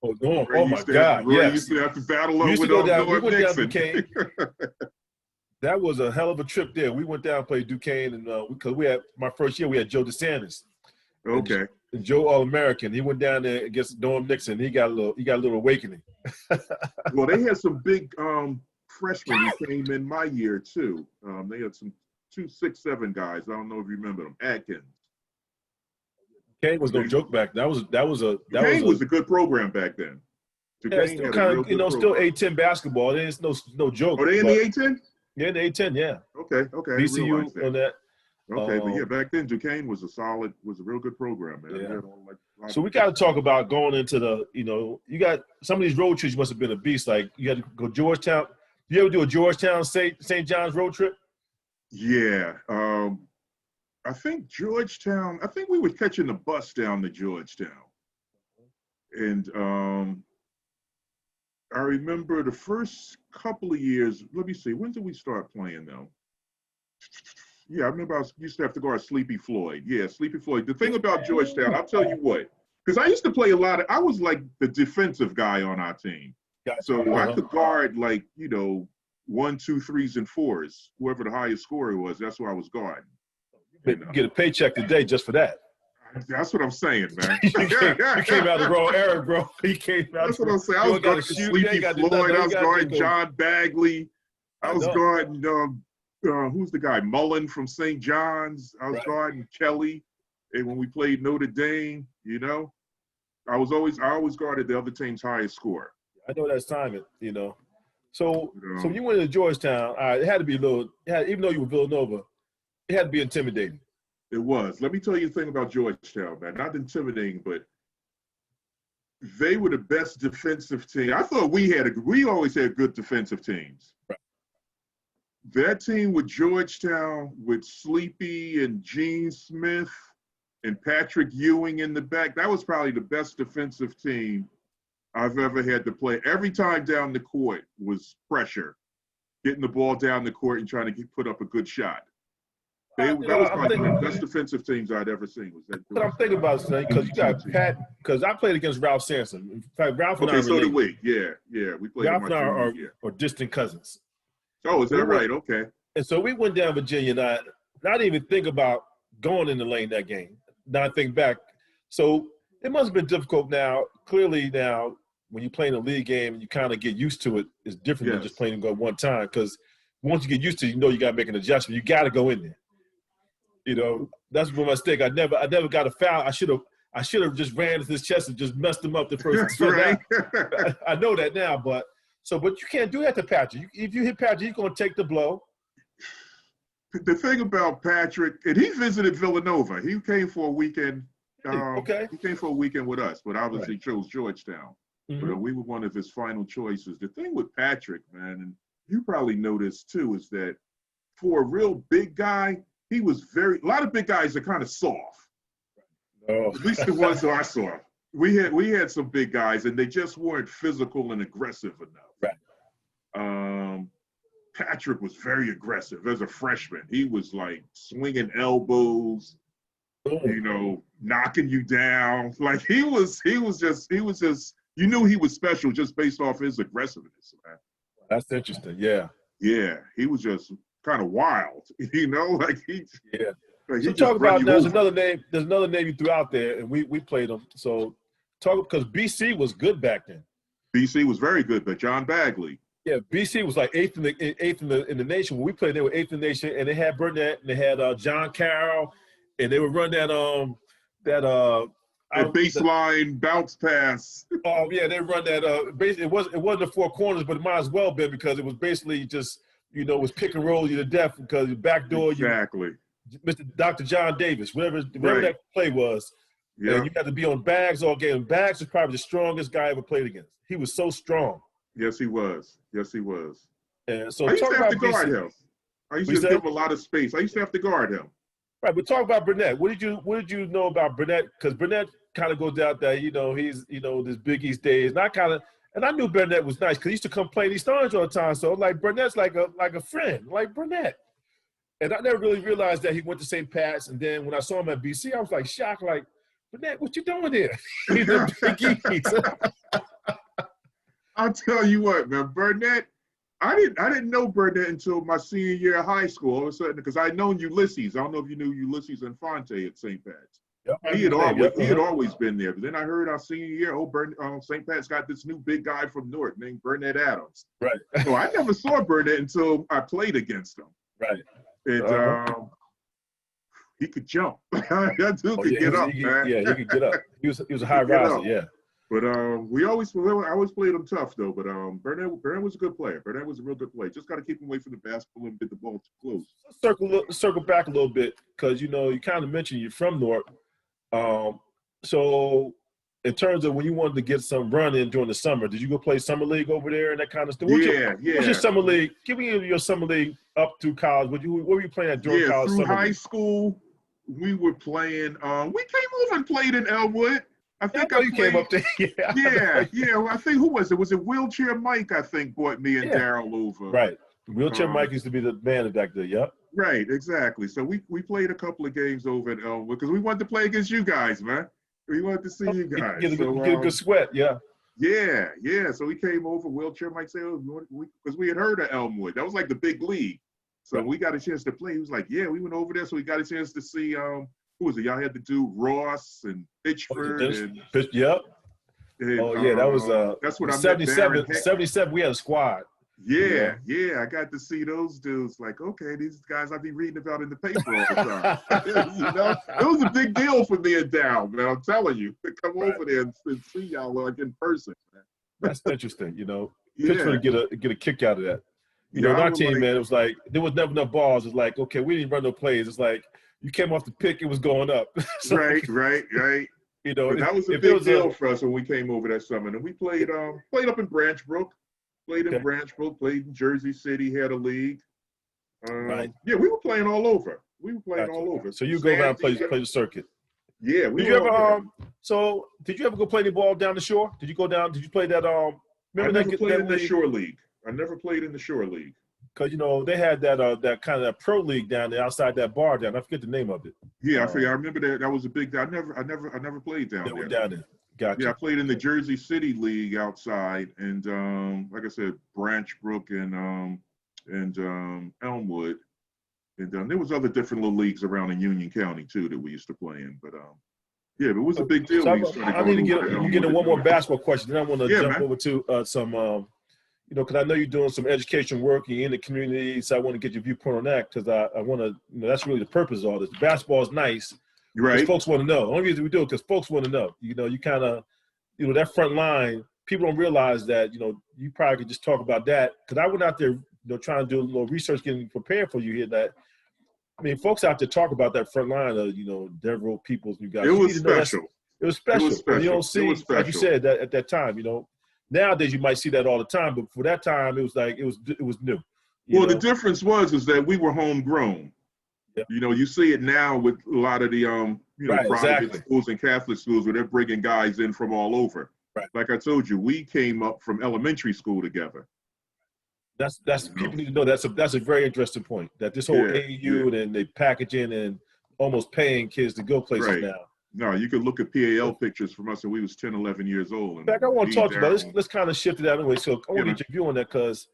Oh, Norm. Oh my God. Roy yes. used to have to battle We up used with to go down. Norm We went Nixon. down Duquesne. That was a hell of a trip there. We went down and played Duquesne, and because we had my first year, we had Joe DeSantis. Okay. And Joe All-American. He went down there against Norm Nixon. He got a little awakening. Well, they had some big freshmen who came in my year too. They had some 2'6'7" guys. I don't know if you remember them. Atkins. Duquesne was no joke back. That was a good program back then. Yeah, still kind of still A10 basketball. There's no joke. Are they in the A10? Yeah, the A10. Yeah. Okay. BCU on that. Okay, but yeah, back then Duquesne was a real good program, man. Yeah. So we got to talk about going into the, you got some of these road trips. Must have been a beast. Like you got to go Georgetown. You ever do a Georgetown St. John's road trip? Yeah. I think Georgetown. I think we were catching the bus down to Georgetown, and I remember the first couple of years. Let me see. When did we start playing though? Yeah, I remember I used to have to guard Sleepy Floyd. Yeah, Sleepy Floyd. The thing about Georgetown, I'll tell you what, because I used to play I was like the defensive guy on our team. So I could guard 1, 2, 3s, and 4s. Whoever the highest scorer was, that's who I was guarding. You get a paycheck today just for that. That's what I'm saying, man. you came out the wrong era, bro. He came out. That's what I'm saying. I was guarding Sleepy Floyd. I was guarding John Bagley. I was guarding who's the guy? Mullen from St. John's. I was guarding Kelly. And when we played Notre Dame, I always guarded the other team's highest score. I know that assignment, So you went to Georgetown. It had to be even though you were Villanova, it had to be intimidating. It was. Let me tell you a thing about Georgetown, man. Not intimidating, but they were the best defensive team. I thought we always had good defensive teams. Right. That team with Georgetown, with Sleepy and Gene Smith and Patrick Ewing in the back, that was probably the best defensive team I've ever had to play. Every time down the court was pressure, getting the ball down the court and trying to put up a good shot. That was probably the best defensive teams I'd ever seen. But I'm thinking about it, because you got Pat, because I played against Ralph Sampson. In fact, Ralph and I so did we. Yeah, we played. Ralph and I are distant cousins. Oh, is that right? Okay. And so we went down Virginia, not even think about going in the lane that game. Now I think back. So it must have been difficult now. Clearly now, when you play in a league game and you kind of get used to it, it's different than just playing and go one time. Because once you get used to it, you got to make an adjustment. You got to go in there. That's my mistake. I never got a foul. I should have just ran to his chest and just messed him up the first. Right. I know that now, but you can't do that to Patrick. If you hit Patrick, he's going to take the blow. The thing about Patrick, and he visited Villanova. He came for a weekend. He came for a weekend with us, but obviously chose Georgetown. Mm-hmm. But we were one of his final choices. The thing with Patrick, man, and you probably noticed too, is that for a real big guy, he was a lot of big guys are kind of soft. Oh. At least the ones that I saw. We had some big guys, and they just weren't physical and aggressive enough. Right. Patrick was very aggressive as a freshman. He was like swinging elbows, knocking you down. Like he was just. You knew he was special just based off his aggressiveness, man. That's interesting. Yeah. Yeah, he was just kind of wild, like he. Yeah. Like so talk about there's another name you threw out there, and we played him. So talk, because BC was good back then. BC was very good, but John Bagley. Yeah, BC was like eighth in the nation. When we played, they were eighth in the nation, and they had Burnett, and they had John Carroll, and they would run that baseline bounce pass. Oh yeah, they run that. Basically, it wasn't the four corners, but it might as well been, because it was basically just it was pick and roll you to death, because you backdoor exactly. Mr. Dr. John Davis, whatever that play was. Yeah, you had to be on Bags all game. Bags was probably the strongest guy I ever played against. He was so strong. Yes, he was. And so I used to have to guard him. I used to give him a lot of space. I used to have to guard him. Right, but talk about Burnett. What did you know about Burnett? Because Burnett kind of goes out there, he's this Big East days, and I knew Burnett was nice because he used to come play in East Orange all the time. So like Burnett's like a friend, like Burnett. And I never really realized that he went to St. Pat's. And then when I saw him at BC, I was like shocked, like, Burnett, what you doing here? He's a Big East. I'll tell you what, man, Burnett. I didn't know Burnett until my senior year of high school. All of a sudden, because I'd known Ulysses. I don't know if you knew Ulysses Infante at St. Pat's. Yep, He had always been there. But then I heard our senior year, St. Pat's got this new big guy from Newark named Burnett Adams. Right. So I never saw Burnett until I played against him. Right. And he could jump. That dude could get up, man. Yeah, he could get up. He was a high riser, yeah. But I always played him tough though. But Burnett was a good player. Burnett was a real good player. Just got to keep him away from the basketball and get the ball too close. Circle back a little bit because you kind of mentioned you're from Newark. So in terms of when you wanted to get some run in during the summer, did you go play summer league over there and that kind of stuff? Yeah. What's your summer league? Give me your summer league up through college. What were you playing at during college? Through summer high league? school, we were playing. We came over and played in Elmwood. I think you came up there. Yeah. Well, I think who was it? Was it Wheelchair Mike? I think brought me and Daryl over. Right. Wheelchair Mike used to be the man back there. Yep. Right. Exactly. So we played a couple of games over at Elmwood because we wanted to play against you guys, man. We wanted to see you guys. Get a good sweat. Yeah. Yeah. So we came over. Wheelchair Mike said, because we had heard of Elmwood. That was like the big league. So we got a chance to play. He was like, yeah, we went over there. So we got a chance to see, who was it? Y'all had to do Ross and Pitchford. Yep. And, that was that's what I 77. 77, we had a squad. Yeah, I got to see those dudes. Like, okay, these guys I be reading about in the paper all the time. It was a big deal for me and Dow, man. I'm telling you, to come over there and see y'all like in person, man. That's interesting. Pittsburgh get a kick out of that. In our team, man, it was like there was never enough balls. It's like, okay, we didn't run no plays. It's like you came off the pick, it was going up. So, right. But that was a big deal for us when we came over that summer, and we played up in Branch Brook. Played in Branch Brook, played in Jersey City, had a league. Right. Yeah, we were playing all over. All over. So you go around and play the circuit. Yeah. Did you ever go play any ball down the shore? Did you go down? Did you play that? I never played in the Shore League. I never played in the Shore League. Because they had that kind of pro league down there outside that bar down. I forget the name of it. Yeah, I remember that. That was a big. I never played down there. Down there. Gotcha. Yeah, I played in the Jersey City League outside, and like I said, Branch Brook and Elmwood, and there was other different little leagues around in Union County too that we used to play in. But it was a big deal. So I need to get one more basketball question. Then I want to jump over to some, because I know you're doing some education work. You're in the community, so I want to get your viewpoint on that because I want to. That's really the purpose of all this. Basketball is nice. Right. Folks want to know. The only reason we do it because folks want to know. You kind of, that front line, people don't realize that, you probably could just talk about that. Because I went out there, trying to do a little research, getting prepared for you here that, folks out there talk about that front line of, Devereaux, Peoples, you guys. It was special. It was special. You don't see, like you said, that at that time, Nowadays you might see that all the time, but for that time, it was like, it was new. The difference is that we were homegrown. Yep. You see it now with a lot of the private schools and Catholic schools where they're bringing guys in from all over. Right. Like I told you, we came up from elementary school together. That's people need to know that's a very interesting point. That this whole AAU and they packaging and almost paying kids to go places now. No, you could look at PAL pictures from us when we was 10, 11 years old. In fact, I want to talk about this. Let's kind of shift it out of the way. So I want to get your view on that because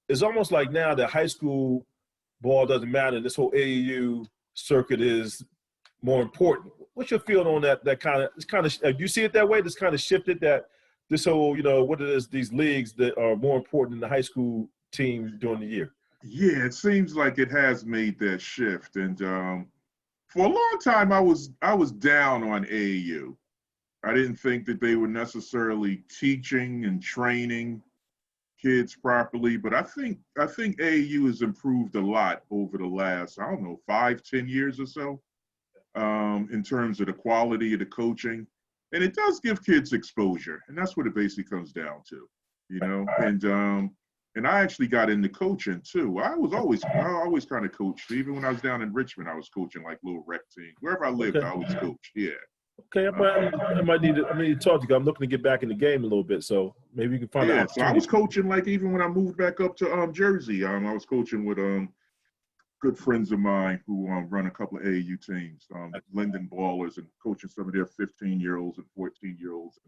it's almost like now that high school ball doesn't matter. This whole AAU circuit is more important. What's your feeling on that? Do you see it that way? This kind of shifted that this whole, what it is, these leagues that are more important than the high school team during the year. Yeah, it seems like it has made that shift. And for a long time, I was down on AAU. I didn't think that they were necessarily teaching and training kids properly, but I think AAU has improved a lot over the last, 5-10 years or so, in terms of the quality of the coaching, and it does give kids exposure, and that's what it basically comes down to, And And I actually got into coaching too. I always kind of coached. Even when I was down in Richmond, I was coaching like little rec teams. Wherever I lived, I always coached. Yeah. Okay, I might need to talk to you. I'm looking to get back in the game a little bit, so maybe you can find an opportunity. So I was coaching like even when I moved back up to Jersey. I was coaching with good friends of mine who run a couple of AAU teams, Linden Ballers, and coaching some of their 15-year-olds and 14-year-olds.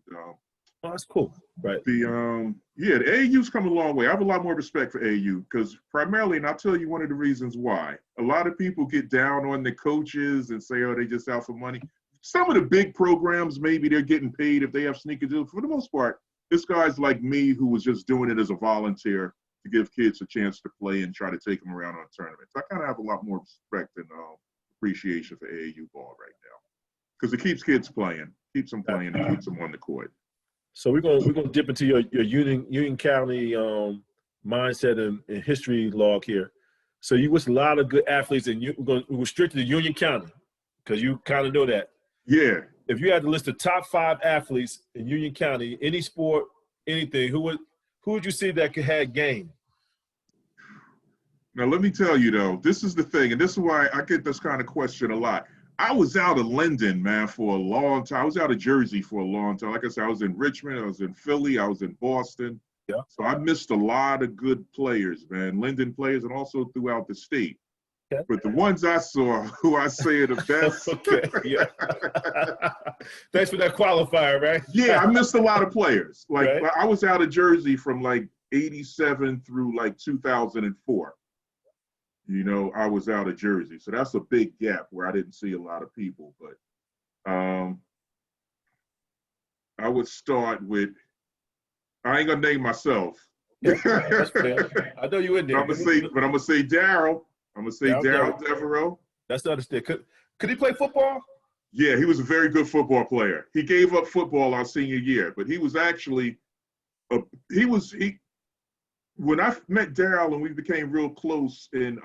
Oh, that's cool. Right. The AAU's come a long way. I have a lot more respect for AAU because primarily, and I'll tell you one of the reasons why. A lot of people get down on the coaches and say, oh, they just out for money. Some of the big programs, maybe they're getting paid if they have sneaker deals. For the most part, this guy's like me who was just doing it as a volunteer to give kids a chance to play and try to take them around on tournaments. I kind of have a lot more respect and appreciation for AAU ball right now because it keeps kids playing, keeps them playing, and keeps them on the court. So we're gonna dip into your Union County mindset and history log here. So you was a lot of good athletes, and we're restricted to Union County because you kind of know that. Yeah. If you had to list the top 5 athletes in Union County, any sport, anything, who would you see that could have game? Now let me tell you though, this is the thing, and this is why I get this kind of question a lot. I was out of Linden, man, for a long time. I was out of Jersey for a long time. Like I said, I was in Richmond, I was in Philly, I was in Boston. Yeah. So I missed a lot of good players, man, Linden players, and also throughout the state. Okay. But the ones I saw, who I say are the best. Okay, yeah. Thanks for that qualifier, right? Yeah, I missed a lot of players. Like, right. I was out of Jersey from like 87 through like 2004. You know, I was out of Jersey. So that's a big gap where I didn't see a lot of people. But I would start with, I ain't going to name myself. Yeah, that's fair. I know you in there. I'm going to say Daryl. I'm going to say Daryl Devereaux. That's understood. Could he play football? Yeah, he was a very good football player. He gave up football our senior year, but he was actually, when I met Daryl and we became real close in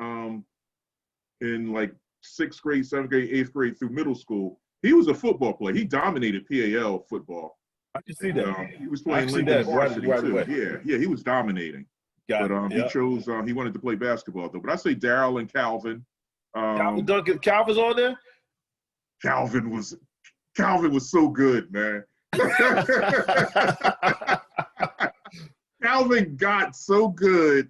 like 6th grade, 7th grade, 8th grade through middle school, he was a football player. He dominated PAL football. I can see that. He was playing Lincoln varsity too. Yeah, he was dominating. He chose, he wanted to play basketball though. But I say Daryl and Calvin. Calvin Duncan, Calvin's on there? Calvin was so good, man. Calvin got so good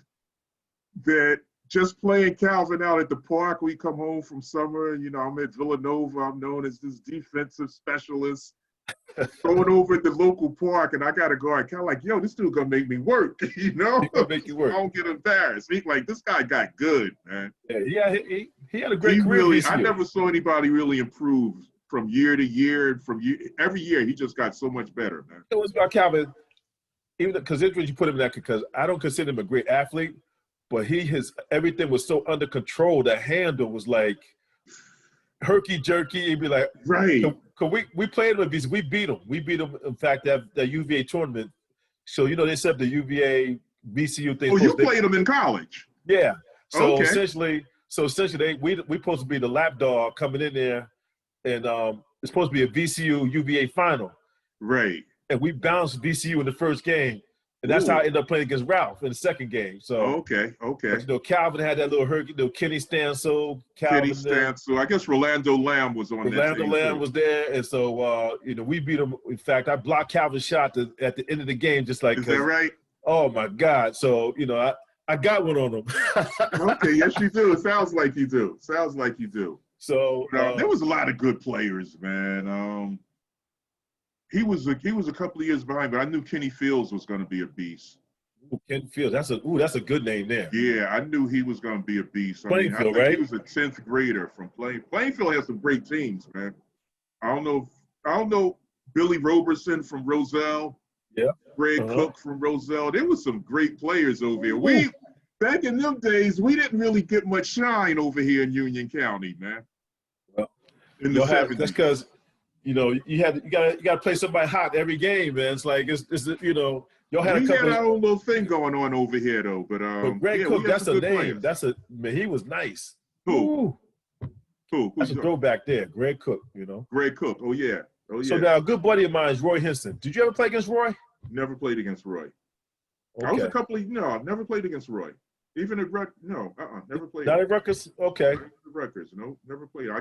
that just playing Calvin out at the park, we come home from summer, you know, I'm at Villanova, I'm known as this defensive specialist, going over at the local park, and I got a guard kind of like, yo, this dude gonna make me work, you know? He gonna make you work. I don't get embarrassed. This guy got good, man. Yeah, he had a great career. I never saw anybody really improve from year to year, every year he just got so much better, man. It was about Calvin. Even because it's when you put him in that, because I don't consider him a great athlete, but everything was so under control. The handle was like herky jerky. He'd be like, right. Cause we played him. We beat him. We beat him. In fact, that UVA tournament. So you know they set up the UVA VCU thing. Oh, you played him in college. Yeah. So okay. essentially, we supposed to be the lapdog coming in there, and it's supposed to be a VCU UVA final. Right. And we bounced VCU in the first game. And that's how I ended up playing against Ralph in the second game. So okay. But, you know, Calvin had that little herky, Kenny Stansel. Kenny Stansel. I guess Rolando Lamb was on that team. Rolando Lamb was there. And so, you know, we beat him. In fact, I blocked Calvin's shot at the end of the game, just like. Is that right? Oh, my God. So, you know, I got one on him. Okay, yes, you do. It sounds like you do. So there was a lot of good players, man. He was a couple of years behind, but I knew Kenny Fields was going to be a beast. Ken Fields, that's a good name there. Yeah, I knew he was going to be a beast. I think right? He was a 10th grader from Plainfield has some great teams, man. I don't know Billy Roberson from Roselle. Yeah. Greg Cook from Roselle. There was some great players over here. Back in them days, we didn't really get much shine over here in Union County, man. Well, in the 70s. That's because. You know, you gotta play somebody hot every game, man. It's like it's you know, y'all had our own little thing going on over here though. But Greg Cook, that's a name. Players. Man, he was nice. Who? That's a throwback there. Greg Cook, you know. Greg Cook. Oh yeah. So now a good buddy of mine is Roy Henson. Did you ever play against Roy? Never played against Roy. I was a Okay. couple of, no, I've never played against Roy. Even at no, never played Not him. at Rutgers? Okay. Rutgers, no, never played. I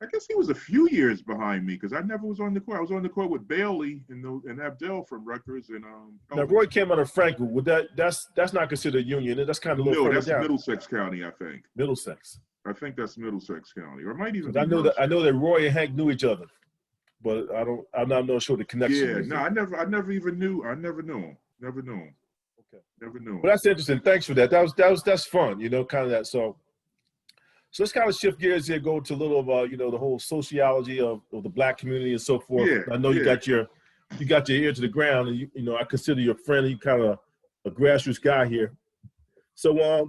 guess he was a few years behind me because I never was on the court. I was on the court with Bailey and Abdel from Rutgers and Now Elvin. Roy came out of Franklin. Would that's not considered Union? That's kind of a little No, further that's down. Middlesex County, I think. Middlesex. I think that's Middlesex County, or it might even Because be I Mercer. know that Roy and Hank knew each other, but I'm not sure the connection. Yeah, Was no, there. I never even knew. I never knew him. Never knew him. Okay. Never knew Well, him. that's interesting. Thanks for that. That's fun. Kind of that. So let's kind of shift gears here, go to a little of the whole sociology of the Black community and so forth. Yeah, I know you got your ear to the ground, and I consider you a friend. You kind of a grassroots guy here. So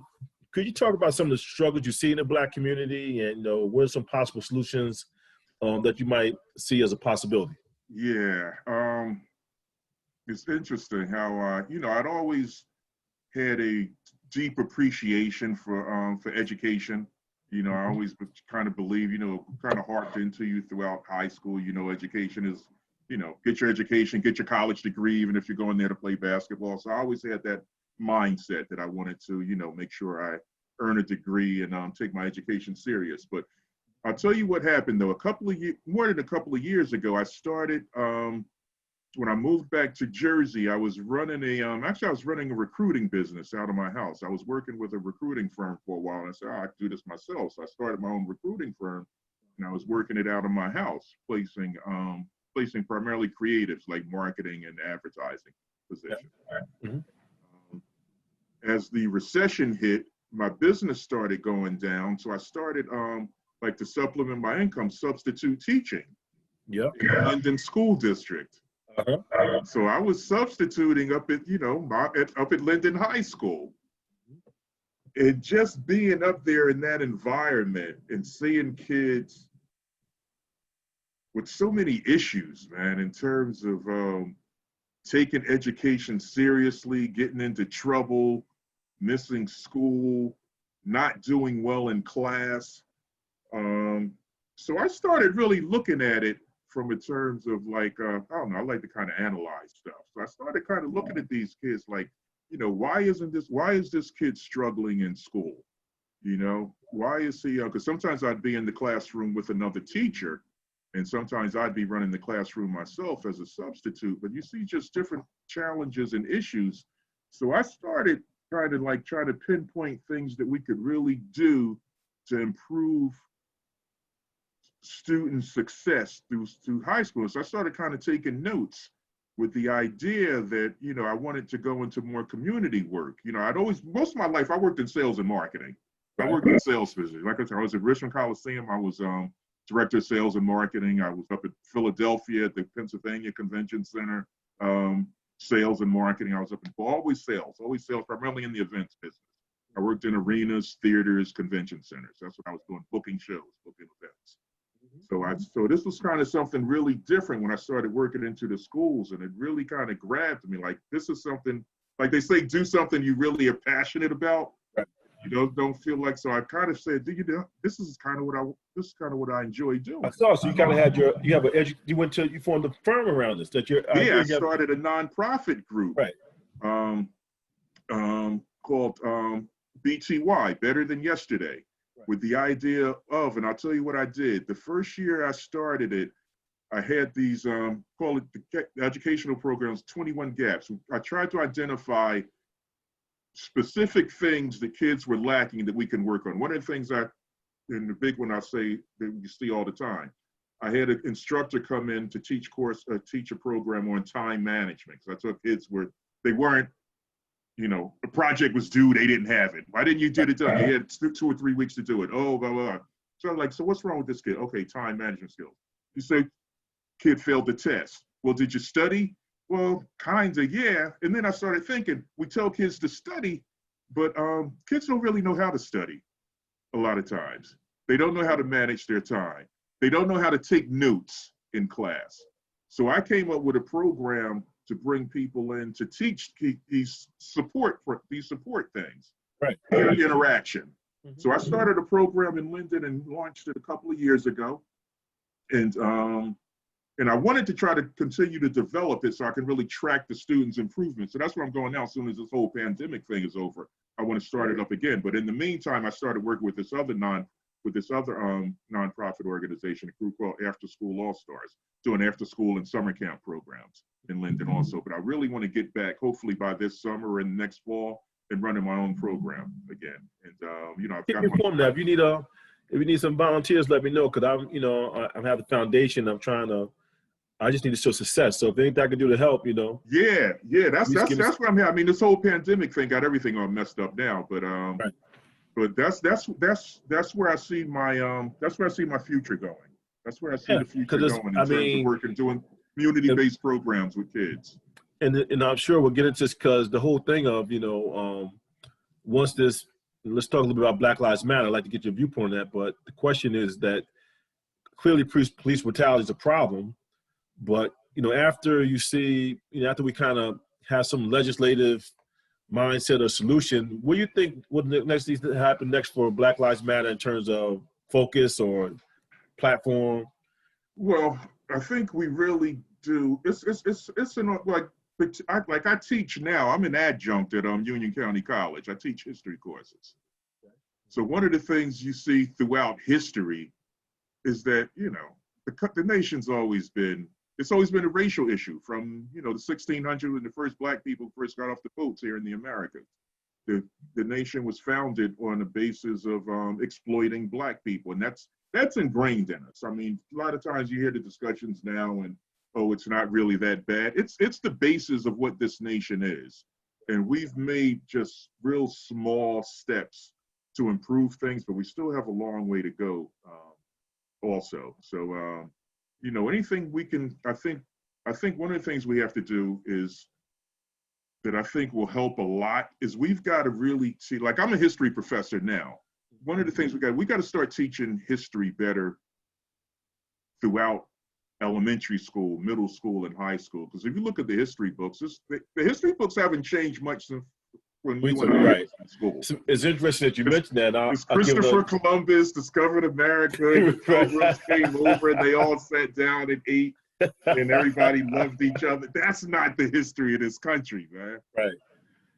could you talk about some of the struggles you see in the Black community, and what are some possible solutions that you might see as a possibility? Yeah, it's interesting how I'd always had a deep appreciation for education. I always kind of believe, kind of harped into you throughout high school. Education is, get your education, get your college degree, even if you're going there to play basketball. So I always had that mindset that I wanted to, make sure I earn a degree and take my education serious. But I'll tell you what happened though. More than a couple of years ago, I started. When I moved back to Jersey, I was running I was running a recruiting business out of my house. I was working with a recruiting firm for a while, and I said, I can do this myself. So I started my own recruiting firm, and I was working it out of my house, placing primarily creatives like marketing and advertising positions. Mm-hmm. As the recession hit, my business started going down, so I started to supplement my income, substitute teaching. Yeah. In the London School District. Uh-huh. So I was substituting up at Linden High School. And just being up there in that environment and seeing kids with so many issues, man, in terms of taking education seriously, getting into trouble, missing school, not doing well in class. So I started really looking at it from in terms of I don't know, I like to kind of analyze stuff. So I started kind of looking at these kids like, why is this kid struggling in school? Why is he, because sometimes I'd be in the classroom with another teacher, and sometimes I'd be running the classroom myself as a substitute, but you see just different challenges and issues. So I started kind of trying to pinpoint things that we could really do to improve student success through high school. So I started kind of taking notes with the idea that, I wanted to go into more community work. Most of my life, I worked in sales and marketing. I worked in sales positions. Like I said, I was at Richmond Coliseum. I was director of sales and marketing. I was up at Philadelphia at the Pennsylvania Convention Center, sales and marketing. I was up in always sales, primarily in the events business. I worked in arenas, theaters, convention centers. That's what I was doing, booking shows, booking events. So this was kind of something really different when I started working into the schools, and it really kind of grabbed me. Like, this is something, like they say, do something you really are passionate about. Right. Don't feel like. So I kind of said, this is kind of what I enjoy doing. I saw. So you kind of had you formed a firm around this. I started a nonprofit group. Right. Called BTY, Better Than Yesterday. With the idea of, and I'll tell you what I did. The first year I started it, I had these, call it the educational programs, 21 gaps. I tried to identify specific things that kids were lacking that we can work on. One of the things and the big one I say that you see all the time, I had an instructor come in to teach a program on time management. So I took kids they weren't, the project was due, they didn't have it. Why didn't you get it done? You had 2 or 3 weeks to do it. Oh, blah, blah, blah. So I'm like, so what's wrong with this kid? Okay, time management skills. You say, kid failed the test. Well, did you study? Well, kind of, yeah. And then I started thinking, we tell kids to study, but kids don't really know how to study a lot of times. They don't know how to manage their time. They don't know how to take notes in class. So I came up with a program to bring people in to teach these support things, right? Interaction. Mm-hmm. So I started a program in Linden and launched it a couple of years ago, and And I wanted to try to continue to develop it so I can really track the students' improvements. So that's where I'm going now. As soon as this whole pandemic thing is over, I want to start it up again. But in the meantime, I started working with this other nonprofit organization, a group called After School All Stars, doing after school and summer camp programs in Linden also. But I really want to get back, hopefully by this summer and next fall, and running my own program again. And you know, I've Keep got me informed now. If you need some volunteers, let me know, because I have the foundation. I just need to show success. So if anything I can do to help, Yeah, that's what I'm here. I mean, this whole pandemic thing got everything all messed up now, but right. But that's where I see my future going. That's where I see the future going in terms of working, doing community-based programs with kids. And I'm sure we'll get into this, because the whole thing of once this, let's talk a little bit about Black Lives Matter. I'd like to get your viewpoint on that, but the question is that clearly police brutality is a problem, but after after we kind of have some legislative mindset or solution, what do you think what next needs to happen next for Black Lives Matter in terms of focus or platform? Well, I think we really do. I teach now. I'm an adjunct at Union County College. I teach history courses. So one of the things you see throughout history is that the nation's always been a racial issue from the 1600s when the first Black people first got off the boats here in the Americas. The nation was founded on the basis of exploiting Black people, and that's ingrained in us. I mean, a lot of times you hear the discussions now, and it's not really that bad. It's the basis of what this nation is, and we've made just real small steps to improve things, but we still have a long way to go. Also, so. Anything we can, I think one of the things we have to do is that I think will help a lot is we've got to really see, like I'm a history professor now. One of the things we got to start teaching history better throughout elementary school, middle school, and high school. Because if you look at the history books, the history books haven't changed much since when we went to school. It's interesting that you mentioned that. Christopher Columbus discovered America. The Pilgrims came over and they all sat down and ate, and everybody loved each other. That's not the history of this country, man. Right.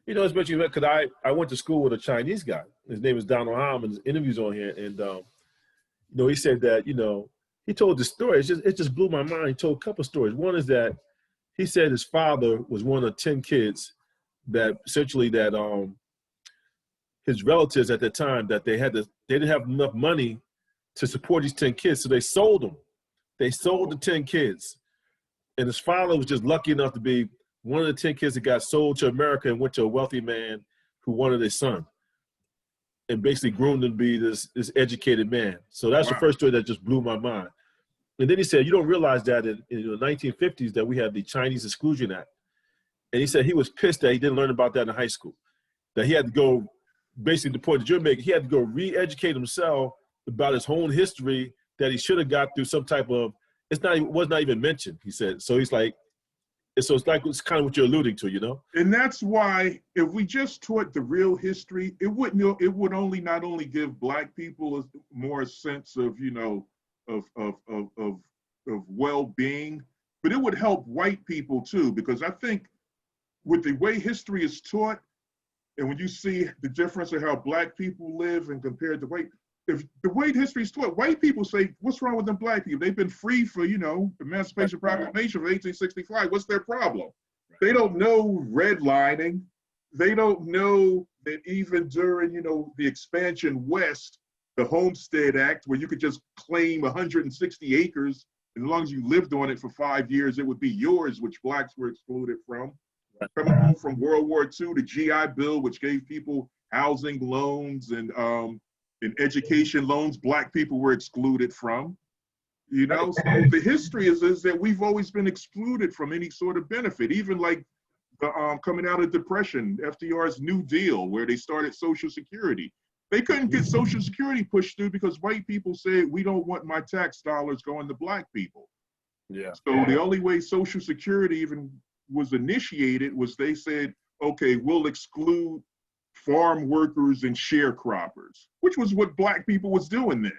It's mentioned because I went to school with a Chinese guy. His name is Donald Ham, and his interview's on here. And he said that he told the story. It just blew my mind. He told a couple stories. One is that he said his father was one of 10 kids that essentially his relatives at that time that they didn't have enough money to support these 10 kids, so they sold them. They sold the 10 kids, and his father was just lucky enough to be one of the 10 kids that got sold to America and went to a wealthy man who wanted his son, and basically groomed him to be this educated man. So that's the first story that just blew my mind. And then he said, you don't realize that in the 1950s that we had the Chinese Exclusion Act. And he said he was pissed that he didn't learn about that in high school, that he had to go, basically the point that you're making, he had to go re-educate himself about his own history that he should have got through some type of, was not even mentioned, he said. So he's like, it's kind of what you're alluding to, And that's why if we just taught the real history, it would not only give Black people more sense of, of well-being, but it would help white people too, because I think with the way history is taught, and when you see the difference of how Black people live and compared to white, if the way history is taught, white people say, what's wrong with them Black people? They've been free for, the Emancipation Proclamation of 1865. What's their problem? They don't know redlining. They don't know that even during, the expansion west, the Homestead Act, where you could just claim 160 acres, as long as you lived on it for 5 years, it would be yours, which Blacks were excluded from. Coming home from World War II, the GI Bill, which gave people housing loans and education loans, Black people were excluded from. So the history is that we've always been excluded from any sort of benefit, even like the coming out of Depression, FDR's New Deal, where they started Social Security. They couldn't get Social Security pushed through because white people said, we don't want my tax dollars going to Black people. Yeah. So the only way Social Security even was initiated was they said, okay, we'll exclude farm workers and sharecroppers, which was what Black people was doing then.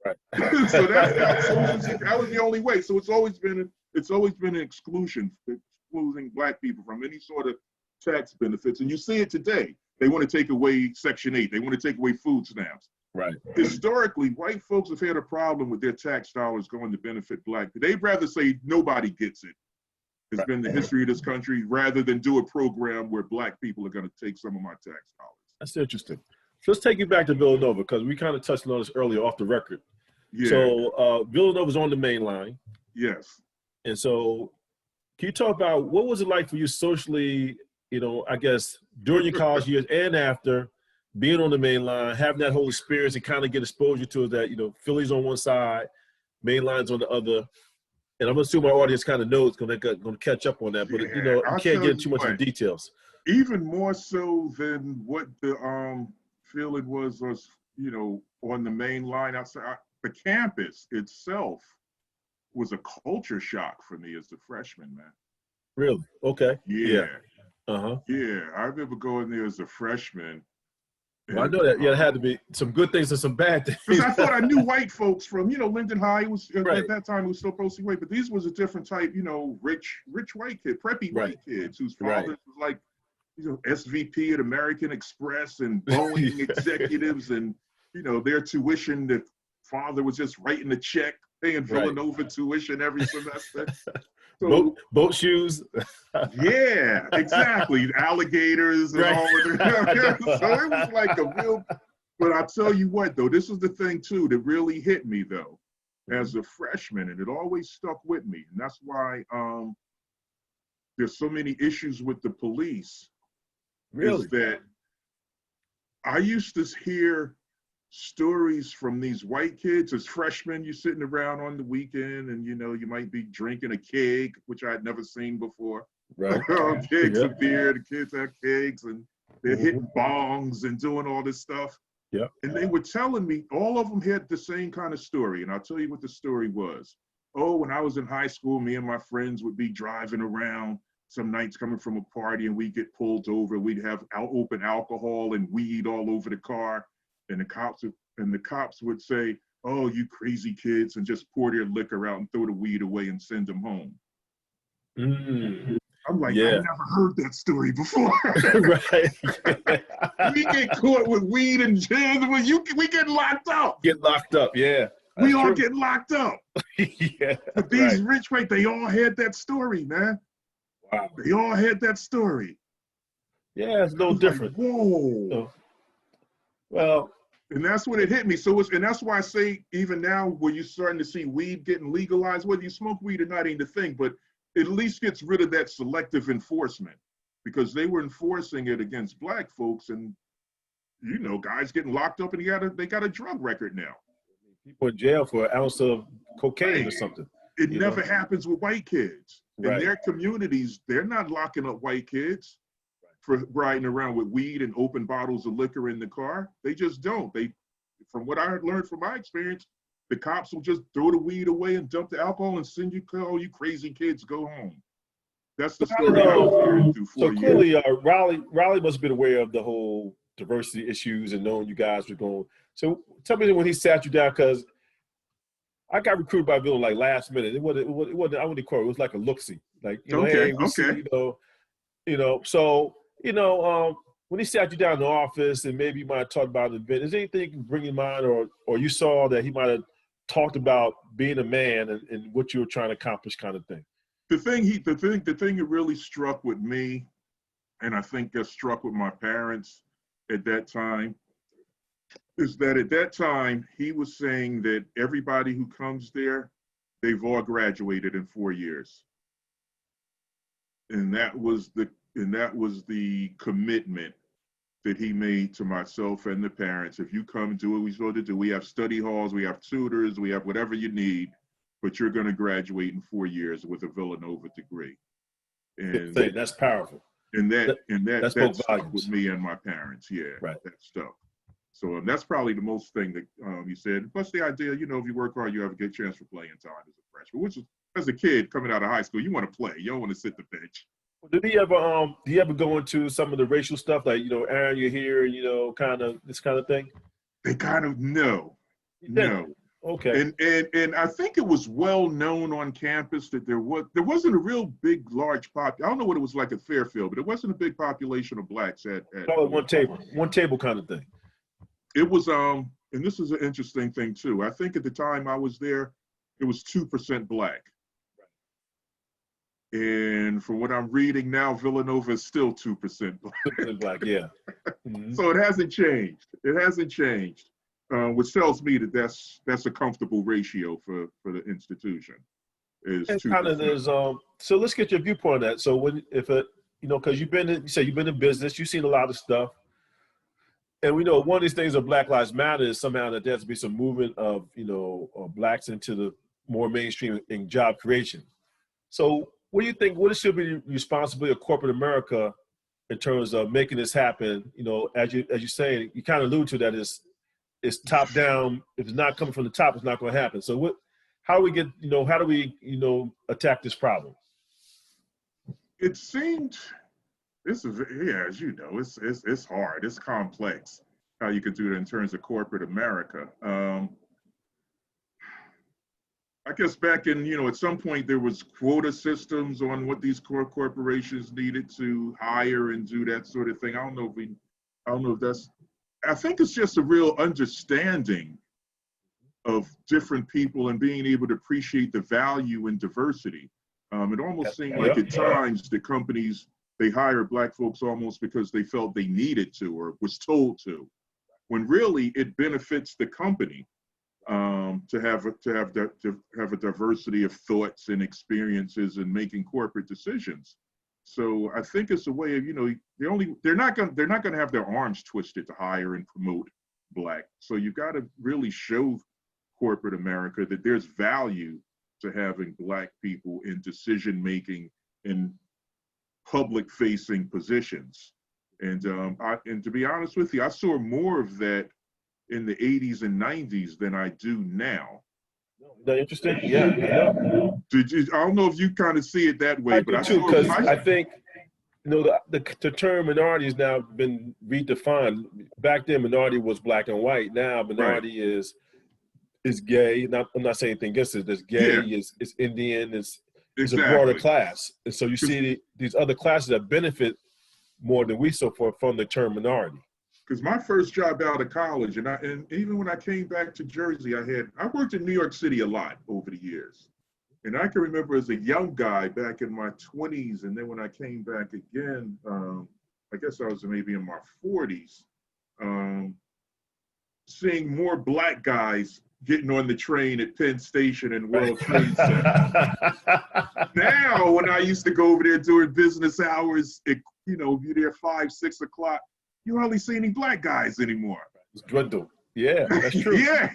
Right. So that was the only way. So it's always been an exclusion, excluding Black people from any sort of tax benefits. And you see it today. They want to take away Section 8. They want to take away food stamps. Right. Historically, white folks have had a problem with their tax dollars going to benefit Black people. They'd rather say nobody gets it. It's been the history of this country, rather than do a program where Black people are going to take some of my tax dollars. That's interesting. So let's take you back to Villanova, because we kind of touched on this earlier off the record. Yeah. So Villanova's on the main line. Yes. And so can you talk about what was it like for you socially, I guess, during your college years and after, being on the main line, having that whole experience and kind of get exposure to that, Philly's on one side, main line's on the other. And I'm assuming our audience kind of knows, going to catch up on that, but you can't get too much of the details. Even more so than what the feeling was, on the main line outside. The campus itself was a culture shock for me as a freshman, man. Really? Okay. Yeah. Uh-huh. Yeah, I remember going there as a freshman. Well, I know that. Yeah, it had to be some good things and some bad things. Because I thought I knew white folks from, Linden High. Was at that time it was still supposed to be white, but these was a different type, rich white kid, preppy white kids whose fathers was like, SVP at American Express and Boeing executives, and their tuition. The father was just writing a check, paying Villanova tuition every semester. So, boat shoes. Yeah, exactly. Alligators and all of that. So it was like a real, but I'll tell you what, though, this is the thing, too, that really hit me, though, as a freshman, and it always stuck with me. And that's why there's so many issues with the police. Really? Is that I used to hear stories from these white kids as freshmen. You're sitting around on the weekend and you might be drinking a keg, which I'd never seen before. Right. Kegs of beer, the kids have kegs and they're hitting bongs and doing all this stuff. Yeah. And they were telling me, all of them had the same kind of story. And I'll tell you what the story was. Oh, when I was in high school, me and my friends would be driving around some nights coming from a party and we'd get pulled over. We'd have open alcohol and weed all over the car. And the cops would say, "Oh, you crazy kids," and just pour their liquor out and throw the weed away and send them home. Mm. I'm like, I've never heard that story before. Right. We get caught with weed and jams, we get locked up. Get locked up, yeah. We all get locked up. Yeah. But these rich white, they all had that story, man. Wow. They all had that story. Yeah, it's no different. Like, whoa. So, well, and that's when it hit me. And that's why I say, even now, where you're starting to see weed getting legalized, whether you smoke weed or not ain't the thing, but it at least gets rid of that selective enforcement, because they were enforcing it against Black folks, and guys getting locked up and they got a drug record now. People in jail for an ounce of cocaine or something. It never happens with white kids. Right. In their communities, they're not locking up white kids for riding around with weed and open bottles of liquor in the car. They just don't. From what I learned from my experience, the cops will just throw the weed away and dump the alcohol and send you, "Oh, you crazy kids, go home." That's the story I was hearing through 4 years. So clearly, Raleigh must have been aware of the whole diversity issues and knowing you guys were going. So tell me when he sat you down, because I got recruited by Villanova like last minute. It wasn't. I wouldn't quote. It was like a look-see. Like, okay, hey, we see, So when he sat you down in the office and maybe you might have talked about an event, is there anything you can bring in mind, or you saw that he might have talked about being a man and what you were trying to accomplish, kind of thing? The thing that really struck with me, and I think that struck with my parents at that time, is that at that time he was saying that everybody who comes there, they've all graduated in 4 years. And that was the commitment that he made to myself and the parents. If you come, do what we're supposed to do. We have study halls, we have tutors, we have whatever you need, but you're going to graduate in 4 years with a Villanova degree. And that's powerful. And that spoke stuck volumes with me and my parents. Yeah, right. That stuff. So that's probably the most thing that you said. Plus the idea, if you work hard, you have a good chance for playing time as a freshman. Which is, as a kid coming out of high school, you want to play. You don't want to sit the bench. Did he ever go into some of the racial stuff, like, Aaron, you're here, kind of this kind of thing? They kind of no. Okay. And I think it was well known on campus that there wasn't a real big large I don't know what it was like at Fairfield, but it wasn't a big population of blacks at Call it one table kind of thing. It was and this is an interesting thing too. I think at the time I was there, it was 2% black. And from what I'm reading now, Villanova is still 2% black. 2% black, yeah. Mm-hmm. So it hasn't changed. It hasn't changed, which tells me that that's a comfortable ratio for the institution. Is 2%. Kind of is. So let's get your viewpoint on that. So because you say you've been in business, you've seen a lot of stuff, and we know one of these things of Black Lives Matter is somehow that there has to be some movement of blacks into the more mainstream in job creation. So what do you think? What should be the responsibility of corporate America in terms of making this happen? As you say, you kind of allude to that it's top down. If it's not coming from the top, it's not going to happen. So how do we attack this problem? It seemed as you know, it's hard. It's complex how you could do it in terms of corporate America. I guess back in, at some point there was quota systems on what these corporations needed to hire and do that sort of thing. I don't know if that's, I think it's just a real understanding of different people and being able to appreciate the value in diversity. It almost seemed like at times the companies, they hire black folks almost because they felt they needed to or was told to, when really it benefits the company. To have a diversity of thoughts and experiences in making corporate decisions. So I think it's a way of, they're not going to have their arms twisted to hire and promote black. So you've got to really show corporate America that there's value to having black people in decision making in public facing positions. And to be honest with you, I saw more of that in the 80s and 90s than I do now. Is that interesting? Yeah. I don't know if you kind of see it that way, but I think the term minority has now been redefined. Back then, minority was black and white. Now, minority is gay. I'm not saying anything against it. There's gay, is Indian, it's a broader class. And so you see these other classes that benefit more than we so far from the term minority. Because my first job out of college, and even when I came back to Jersey, I worked in New York City a lot over the years. And I can remember as a young guy back in my 20s, and then when I came back again, I guess I was maybe in my 40s, seeing more black guys getting on the train at Penn Station and World Trade Center. Now, when I used to go over there during business hours, be there 5, 6 o'clock, you hardly see any black guys anymore. It's dwindled. Yeah, that's true. Yeah.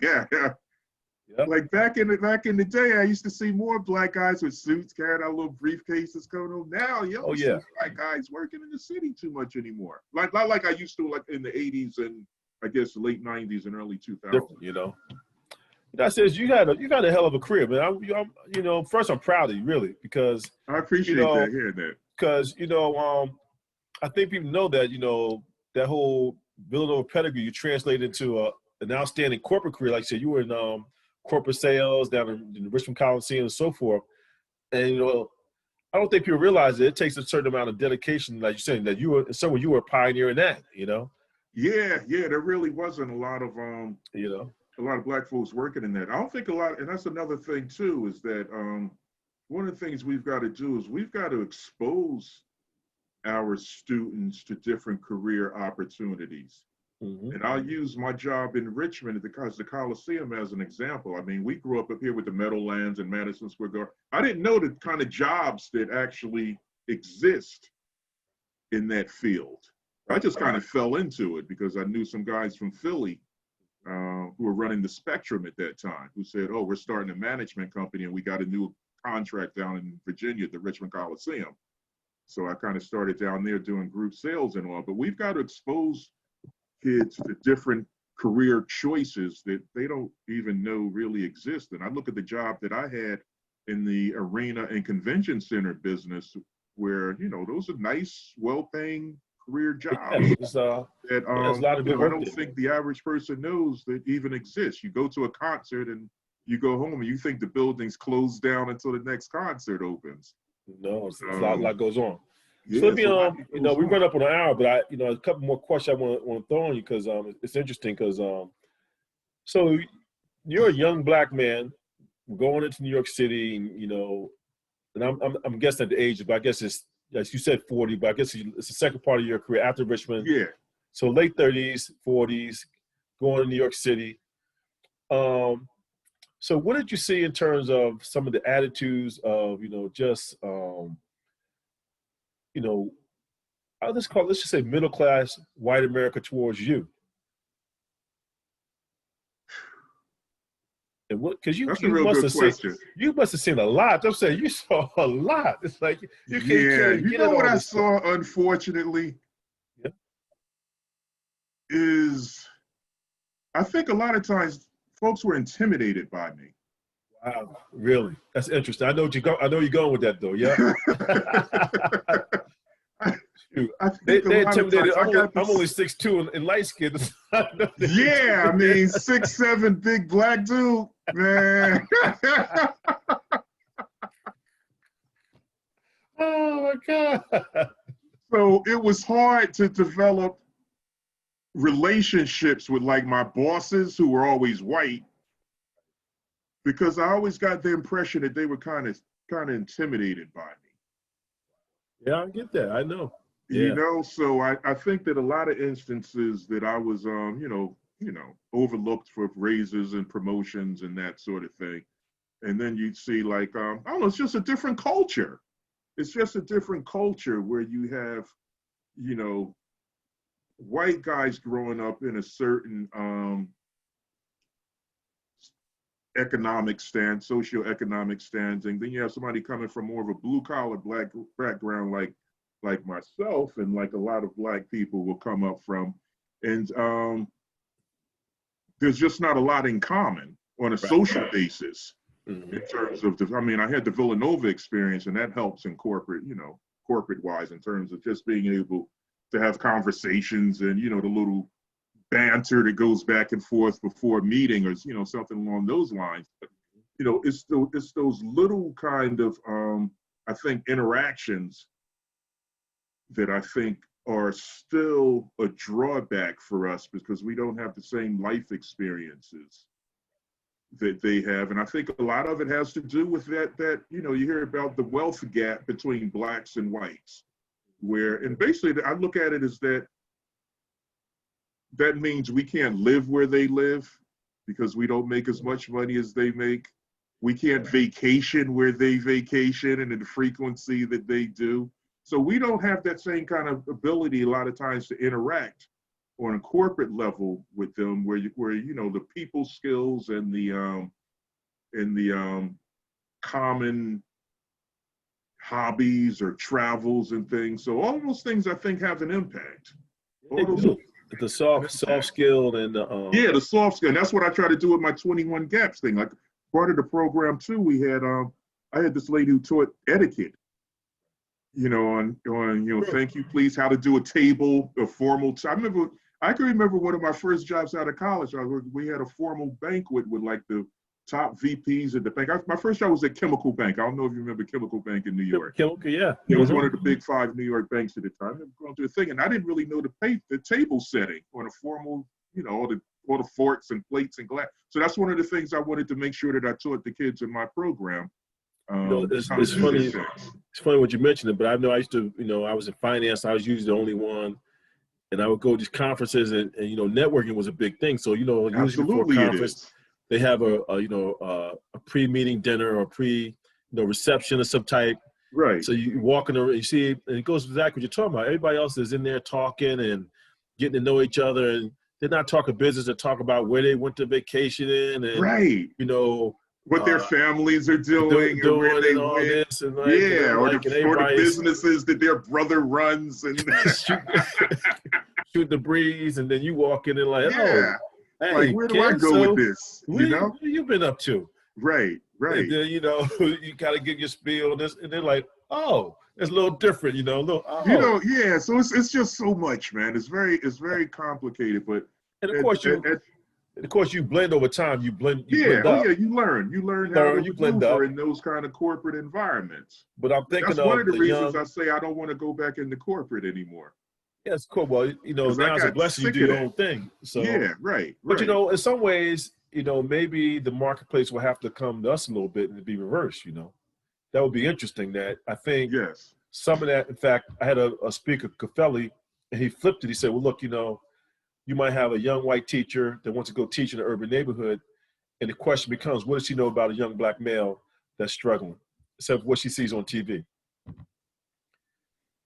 Like back in the day, I used to see more black guys with suits carrying out little briefcases coming home. Now, see black guys working in the city too much anymore. Not like I used to, like in the 80s and I guess the late 90s and early 2000s. That says you got a hell of a career, man. First I'm proud of you, really, because I appreciate hearing that. Because I think people know that that whole Villanova pedigree you translate into an outstanding corporate career. Like you said, you were in corporate sales down in the Richmond Coliseum and so forth. And I don't think people realize that it takes a certain amount of dedication, like you're saying, that you were a pioneer in that. Yeah, there really wasn't a lot of a lot of black folks working in that. I don't think a lot, and that's another thing too, is that one of the things we've got to do is we've got to expose our students to different career opportunities. Mm-hmm. And I'll use my job in Richmond at the Coliseum as an example. I mean, we grew up here with the Meadowlands and Madison Square Garden. I didn't know the kind of jobs that actually exist in that field. I just kind of fell into it because I knew some guys from Philly who were running the Spectrum at that time, who said, "Oh, we're starting a management company and we got a new contract down in Virginia at the Richmond Coliseum." So I kind of started down there doing group sales and all. But we've got to expose kids to different career choices that they don't even know really exist. And I look at the job that I had in the arena and convention center business, where those are nice, well-paying career jobs that I don't think the average person knows that even exist. You go to a concert and you go home and you think the building's closed down until the next concert opens. No, it's a lot goes on. Yeah, So let me, you know, we run up on an hour, but a couple more questions I want to throw on you because it's interesting because so you're a young black man going into New York City, and I'm guessing at the age, but I guess it's, as you said, 40, but I guess it's the second part of your career after Richmond. Yeah. So late 30s, 40s, going to New York City. So what did you see in terms of some of the attitudes of, let's just say middle class white America towards you? And what? Because you must have seen, you must have seen a lot. I'm saying you saw a lot. It's like you can't you know what I saw, unfortunately, is I think a lot of times folks were intimidated by me. Wow, really? That's interesting. I know you're going with that though. Yeah. They intimidated. I'm only 6'2" and light skinned. Yeah, I mean 6'7" big black dude, man. Oh my God. So it was hard to develop relationships with like my bosses who were always white, because I always got the impression that they were kind of intimidated by me. Yeah, I get that. I know. Yeah. So I think that a lot of instances that I was, overlooked for raises and promotions and that sort of thing. And then you'd see like, I don't know, it's just a different culture. It's just a different culture where you have, white guys growing up in a certain socioeconomic standing. Then you have somebody coming from more of a blue collar black background like myself and like a lot of black people will come up from. And there's just not a lot in common on a social basis in terms of I had the Villanova experience, and that helps in corporate wise in terms of just being able to have conversations and, the little banter that goes back and forth before a meeting or, something along those lines. But, it's those little kind of, I think, interactions that I think are still a drawback for us because we don't have the same life experiences that they have. And I think a lot of it has to do with that you hear about the wealth gap between blacks and whites, and basically I look at it as that means we can't live where they live because we don't make as much money as they make. We can't vacation where they vacation and in the frequency that they do. So we don't have that same kind of ability a lot of times to interact on a corporate level with them, where the people skills and the common hobbies or travels and things. So all those things I think have an impact. The soft skill and the soft skill. And that's what I try to do with my 21 Gaps thing. Like part of the program too, we had I had this lady who taught etiquette. Thank you, please, how to do a table, a formal. I can remember one of my first jobs out of college. We had a formal banquet with like the top VPs at the bank. My first job was at Chemical Bank. I don't know if you remember Chemical Bank in New York. Chemical, yeah. It was one of the big 5 New York banks at the time. I was going through the thing, and I didn't really know the table setting on a formal, all the forks and plates and glass. So that's one of the things I wanted to make sure that I taught the kids in my program. It's funny. It's funny what you mentioned it, but I know I used to, I was in finance. I was usually the only one, and I would go to these conferences, and networking was a big thing. So usually before a conference, they have a pre-meeting dinner or reception of some type. Right. So you walk in and you see, and it goes exactly what you're talking about. Everybody else is in there talking and getting to know each other, and they're not talking business. They talk about where they went to vacation in, and right. What their families are doing and where they went. This and or the businesses that their brother runs and shoot the breeze, and then you walk in and like, hey, like, where do I go with this? What have you been up to? Right. And then, you gotta give your spiel, and they're like, oh, it's a little different, yeah. So it's just so much, man. It's very complicated, but and of course And of course, you blend over time. You Yeah, blend oh up. yeah, you learn how to You blend up. maneuver in those kind of corporate environments. But I'm thinking That's one of of the the reasons young. I say I don't want to go back into corporate anymore. Yeah, it's cool. Well, Because I now it's a got blessing. You sick do of your that. own thing. So, Yeah, right, but right. in some ways, maybe the marketplace will have to come to us a little bit and be reversed. That would be interesting. That I think Yes. some of that. In fact, I had a speaker, Cafelli, and he flipped it. He said, "Well, look, you might have a young white teacher that wants to go teach in an urban neighborhood, and the question becomes, what does she know about a young black male that's struggling, except what she sees on TV?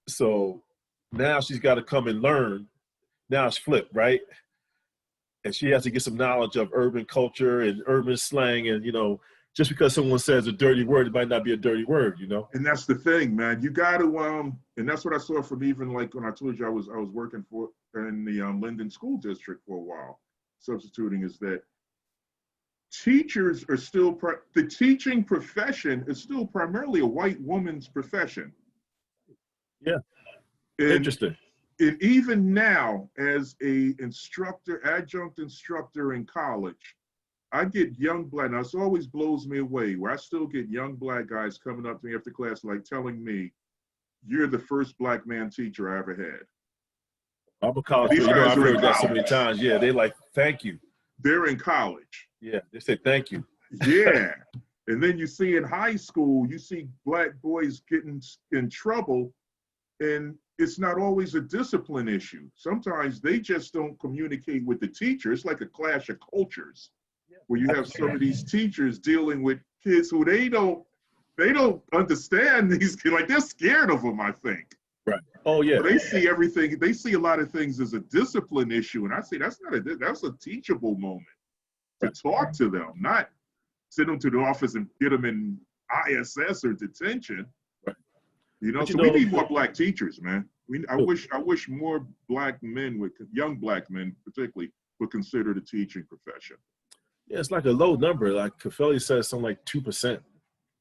So now she's got to come and learn. Now it's flipped, right? And she has to get some knowledge of urban culture and urban slang, and just because someone says a dirty word, it might not be a dirty word. And that's the thing, man. You got to and that's what I saw from even like when I told you I was working for in the Linden School District for a while, substituting, is that teachers are still the teaching profession is still primarily a white woman's profession. Yeah, And interesting. and even now, as a adjunct instructor in college, I get young black, now it always blows me away, where I still get young black guys coming up to me after class, like telling me, "You're the first black man teacher I ever had." I'm a college These student. guys I've are in heard that so many college. times. Yeah, they like, thank you. They're in college. Yeah, they say thank you. Yeah. And then you see in high school, you see black boys getting in trouble, and it's not always a discipline issue. Sometimes they just don't communicate with the teacher. It's like a clash of cultures, where you have some of these teachers dealing with kids who they don't understand these kids. Like, they're scared of them, I think. Right. Oh yeah. But they see everything. They see a lot of things as a discipline issue, and I say that's a teachable moment to talk to them, not send them to the office and get them in ISS or detention. Right. So we need more black teachers, man. I wish more black men, young black men particularly, would consider the teaching profession. Yeah, it's like a low number. Like Cafelli says, something like 2%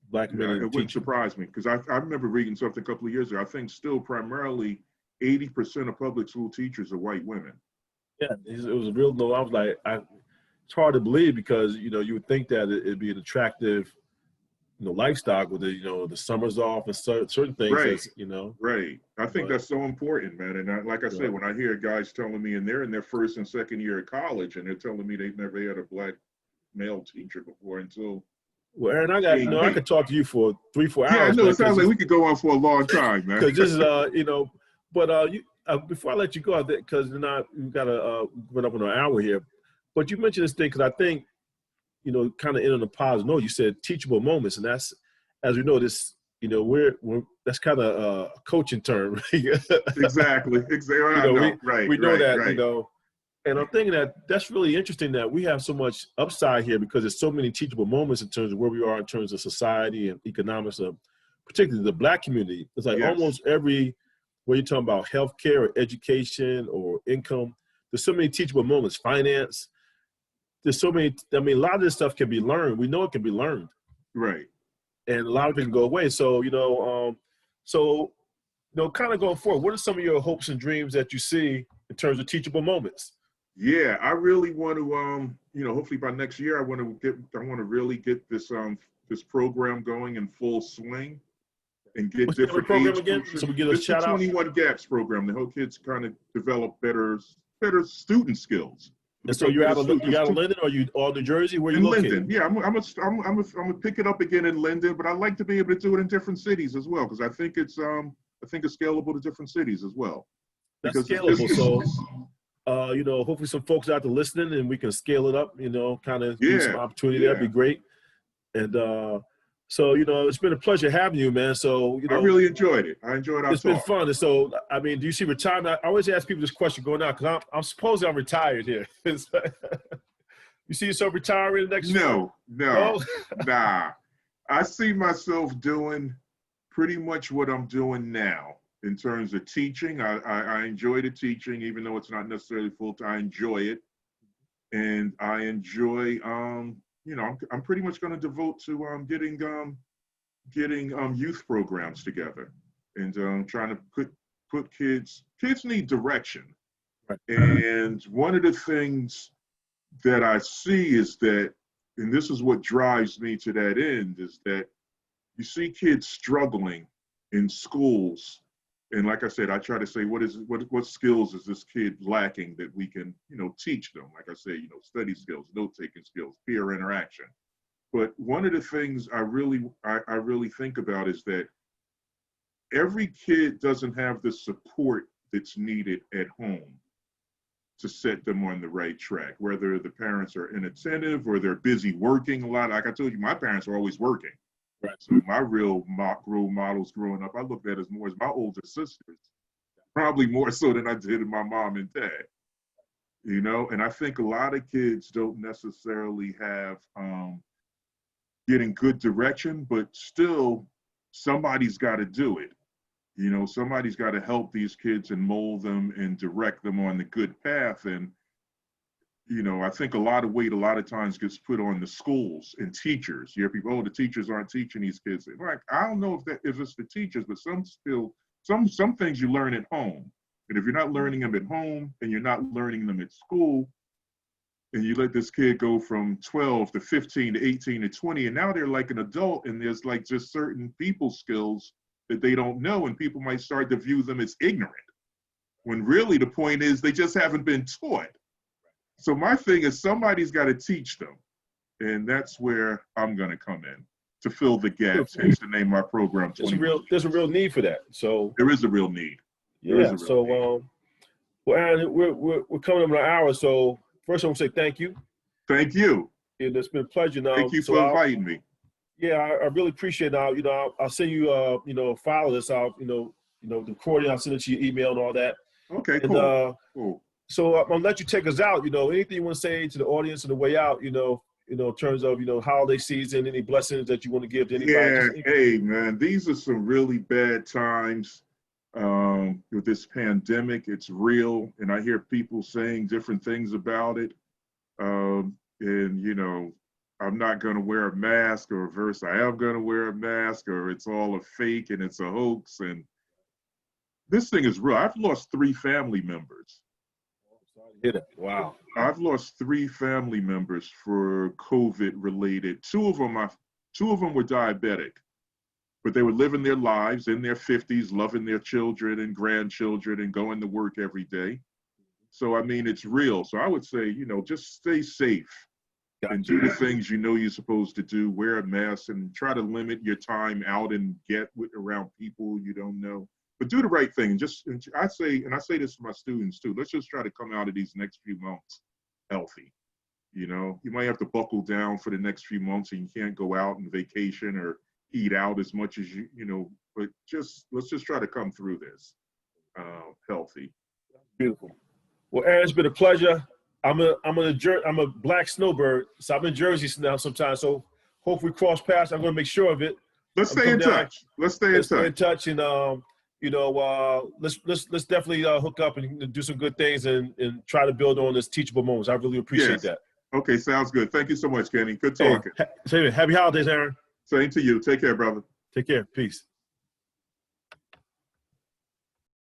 black men in It wouldn't teaching. surprise me, because I remember reading something a couple of years ago. I think still primarily 80% of public school teachers are white women. Yeah, it was a real low. I was like, it's hard to believe, because you would think that it'd be an attractive lifestyle with the summers off and certain things. Right. That's, Right. I think that's so important, man. And like I said, when I hear guys telling me, and they're in their first and second year of college, and they're telling me they've never had a black male teacher before until. Well, Aaron, I could talk to you for 3-4 hours. Yeah, I know. It sounds like we could go on for a long time, man. Because this is, but before I let you go, because we've got to run up on an hour here. But you mentioned this thing, because I think, kind of in on a positive note, you said teachable moments, and that's, as we know, this, that's kind of a coaching term. Exactly. We know that, and I'm thinking that's really interesting that we have so much upside here, because there's so many teachable moments in terms of where we are in terms of society and economics of particularly the black community. It's like almost every, where you're talking about healthcare or education or income, there's so many teachable moments, finance. There's so many, a lot of this stuff can be learned. We know it can be learned. Right. And a lot of it can go away. So, kind of going forward, what are some of your hopes and dreams that you see in terms of teachable moments? Yeah, I really want to, hopefully by next year, I want to really get this program going in full swing, and get What's different program again? So we get a shout out. 21 Gaps program. The whole kids kind of develop better student skills. And so you out of Linden, or you all New Jersey? Where you located? Linden. Yeah, I'm gonna pick it up again in Linden, but I'd like to be able to do it in different cities as well, because I think it's scalable to different cities as well. That's scalable. So, hopefully some folks out there listening, and we can scale it up. Kind of give some opportunity. That'd be great. And so, it's been a pleasure having you, man. So, I really enjoyed it. I enjoyed our talk. It's been fun. And so, do you see retirement? I always ask people this question going out, because I'm supposing I'm retired here. You see yourself retiring the next year? No, nah. I see myself doing pretty much what I'm doing now in terms of teaching. I enjoy the teaching, even though it's not necessarily full-time. I enjoy it. And I enjoy, I'm pretty much going to devote to getting youth programs together, and trying to put kids need direction. Right. And one of the things that I see is that, and this is what drives me to that end, is that you see kids struggling in schools. And like I said, I try to say, what skills is this kid lacking that we can, teach them? Like I say, study skills, note-taking skills, peer interaction. But one of the things I really think about is that every kid doesn't have the support that's needed at home to set them on the right track, whether the parents are inattentive or they're busy working a lot. Like I told you, my parents are always working. Right. So my real role models growing up, I looked at as more as my older sisters, probably more so than I did in my mom and dad. And I think a lot of kids don't necessarily have getting good direction, but still somebody's got to do it. Somebody's got to help these kids and mold them and direct them on the good path. And I think a lot of weight a lot of times gets put on the schools and teachers. You hear people, oh, the teachers aren't teaching these kids. Like, I don't know if it's the teachers, but some things you learn at home. And if you're not learning them at home and you're not learning them at school, and you let this kid go from 12 to 15 to 18 to 20, and now they're like an adult, and there's like just certain people skills that they don't know, and people might start to view them as ignorant, when really the point is they just haven't been taught. So my thing is somebody's got to teach them, and that's where I'm going to come in to fill the gaps. Hence the name of my program. There's a real need for that. So there is a real need. Yeah. So well, Aaron, we're coming up on an hour. So first, I want to say thank you. Thank you. It's been a pleasure. Now, thank you for inviting me. Yeah, I really appreciate it. Now, I'll send you a file of this out. The recording. I'll send it to your email and all that. Okay. Cool. Cool. So I'm gonna let you take us out. Anything you want to say to the audience on the way out? In terms of holiday season, any blessings that you want to give to anybody? Yeah. Hey, man, these are some really bad times with this pandemic. It's real, and I hear people saying different things about it. And I'm not going to wear a mask, or reverse, I am going to wear a mask, or it's all a fake and it's a hoax. And this thing is real. I've lost 3 family members. Wow. I've lost 3 family members for COVID related. 2 of them were diabetic, but they were living their lives in their 50s, loving their children and grandchildren and going to work every day. So, I mean, it's real. So I would say, just stay safe and do the things you're supposed to do. Wear a mask and try to limit your time out and get around people you don't know. But do the right thing. And I say this to my students too, let's just try to come out of these next few months healthy. You might have to buckle down for the next few months, and you can't go out and vacation or eat out as much as but let's just try to come through this healthy. Beautiful. Well, Aaron, it's been a pleasure. I'm a black snowbird, so I'm in Jersey now sometimes. So hopefully we cross paths. I'm going to make sure of it. Let's stay in touch. Let's stay in touch. And let's definitely hook up and do some good things and try to build on this teachable moments. I really appreciate that. Okay, sounds good. Thank you so much, Kenny. Good talking. Hey, happy holidays, Aaron. Same to you. Take care, brother. Take care. Peace.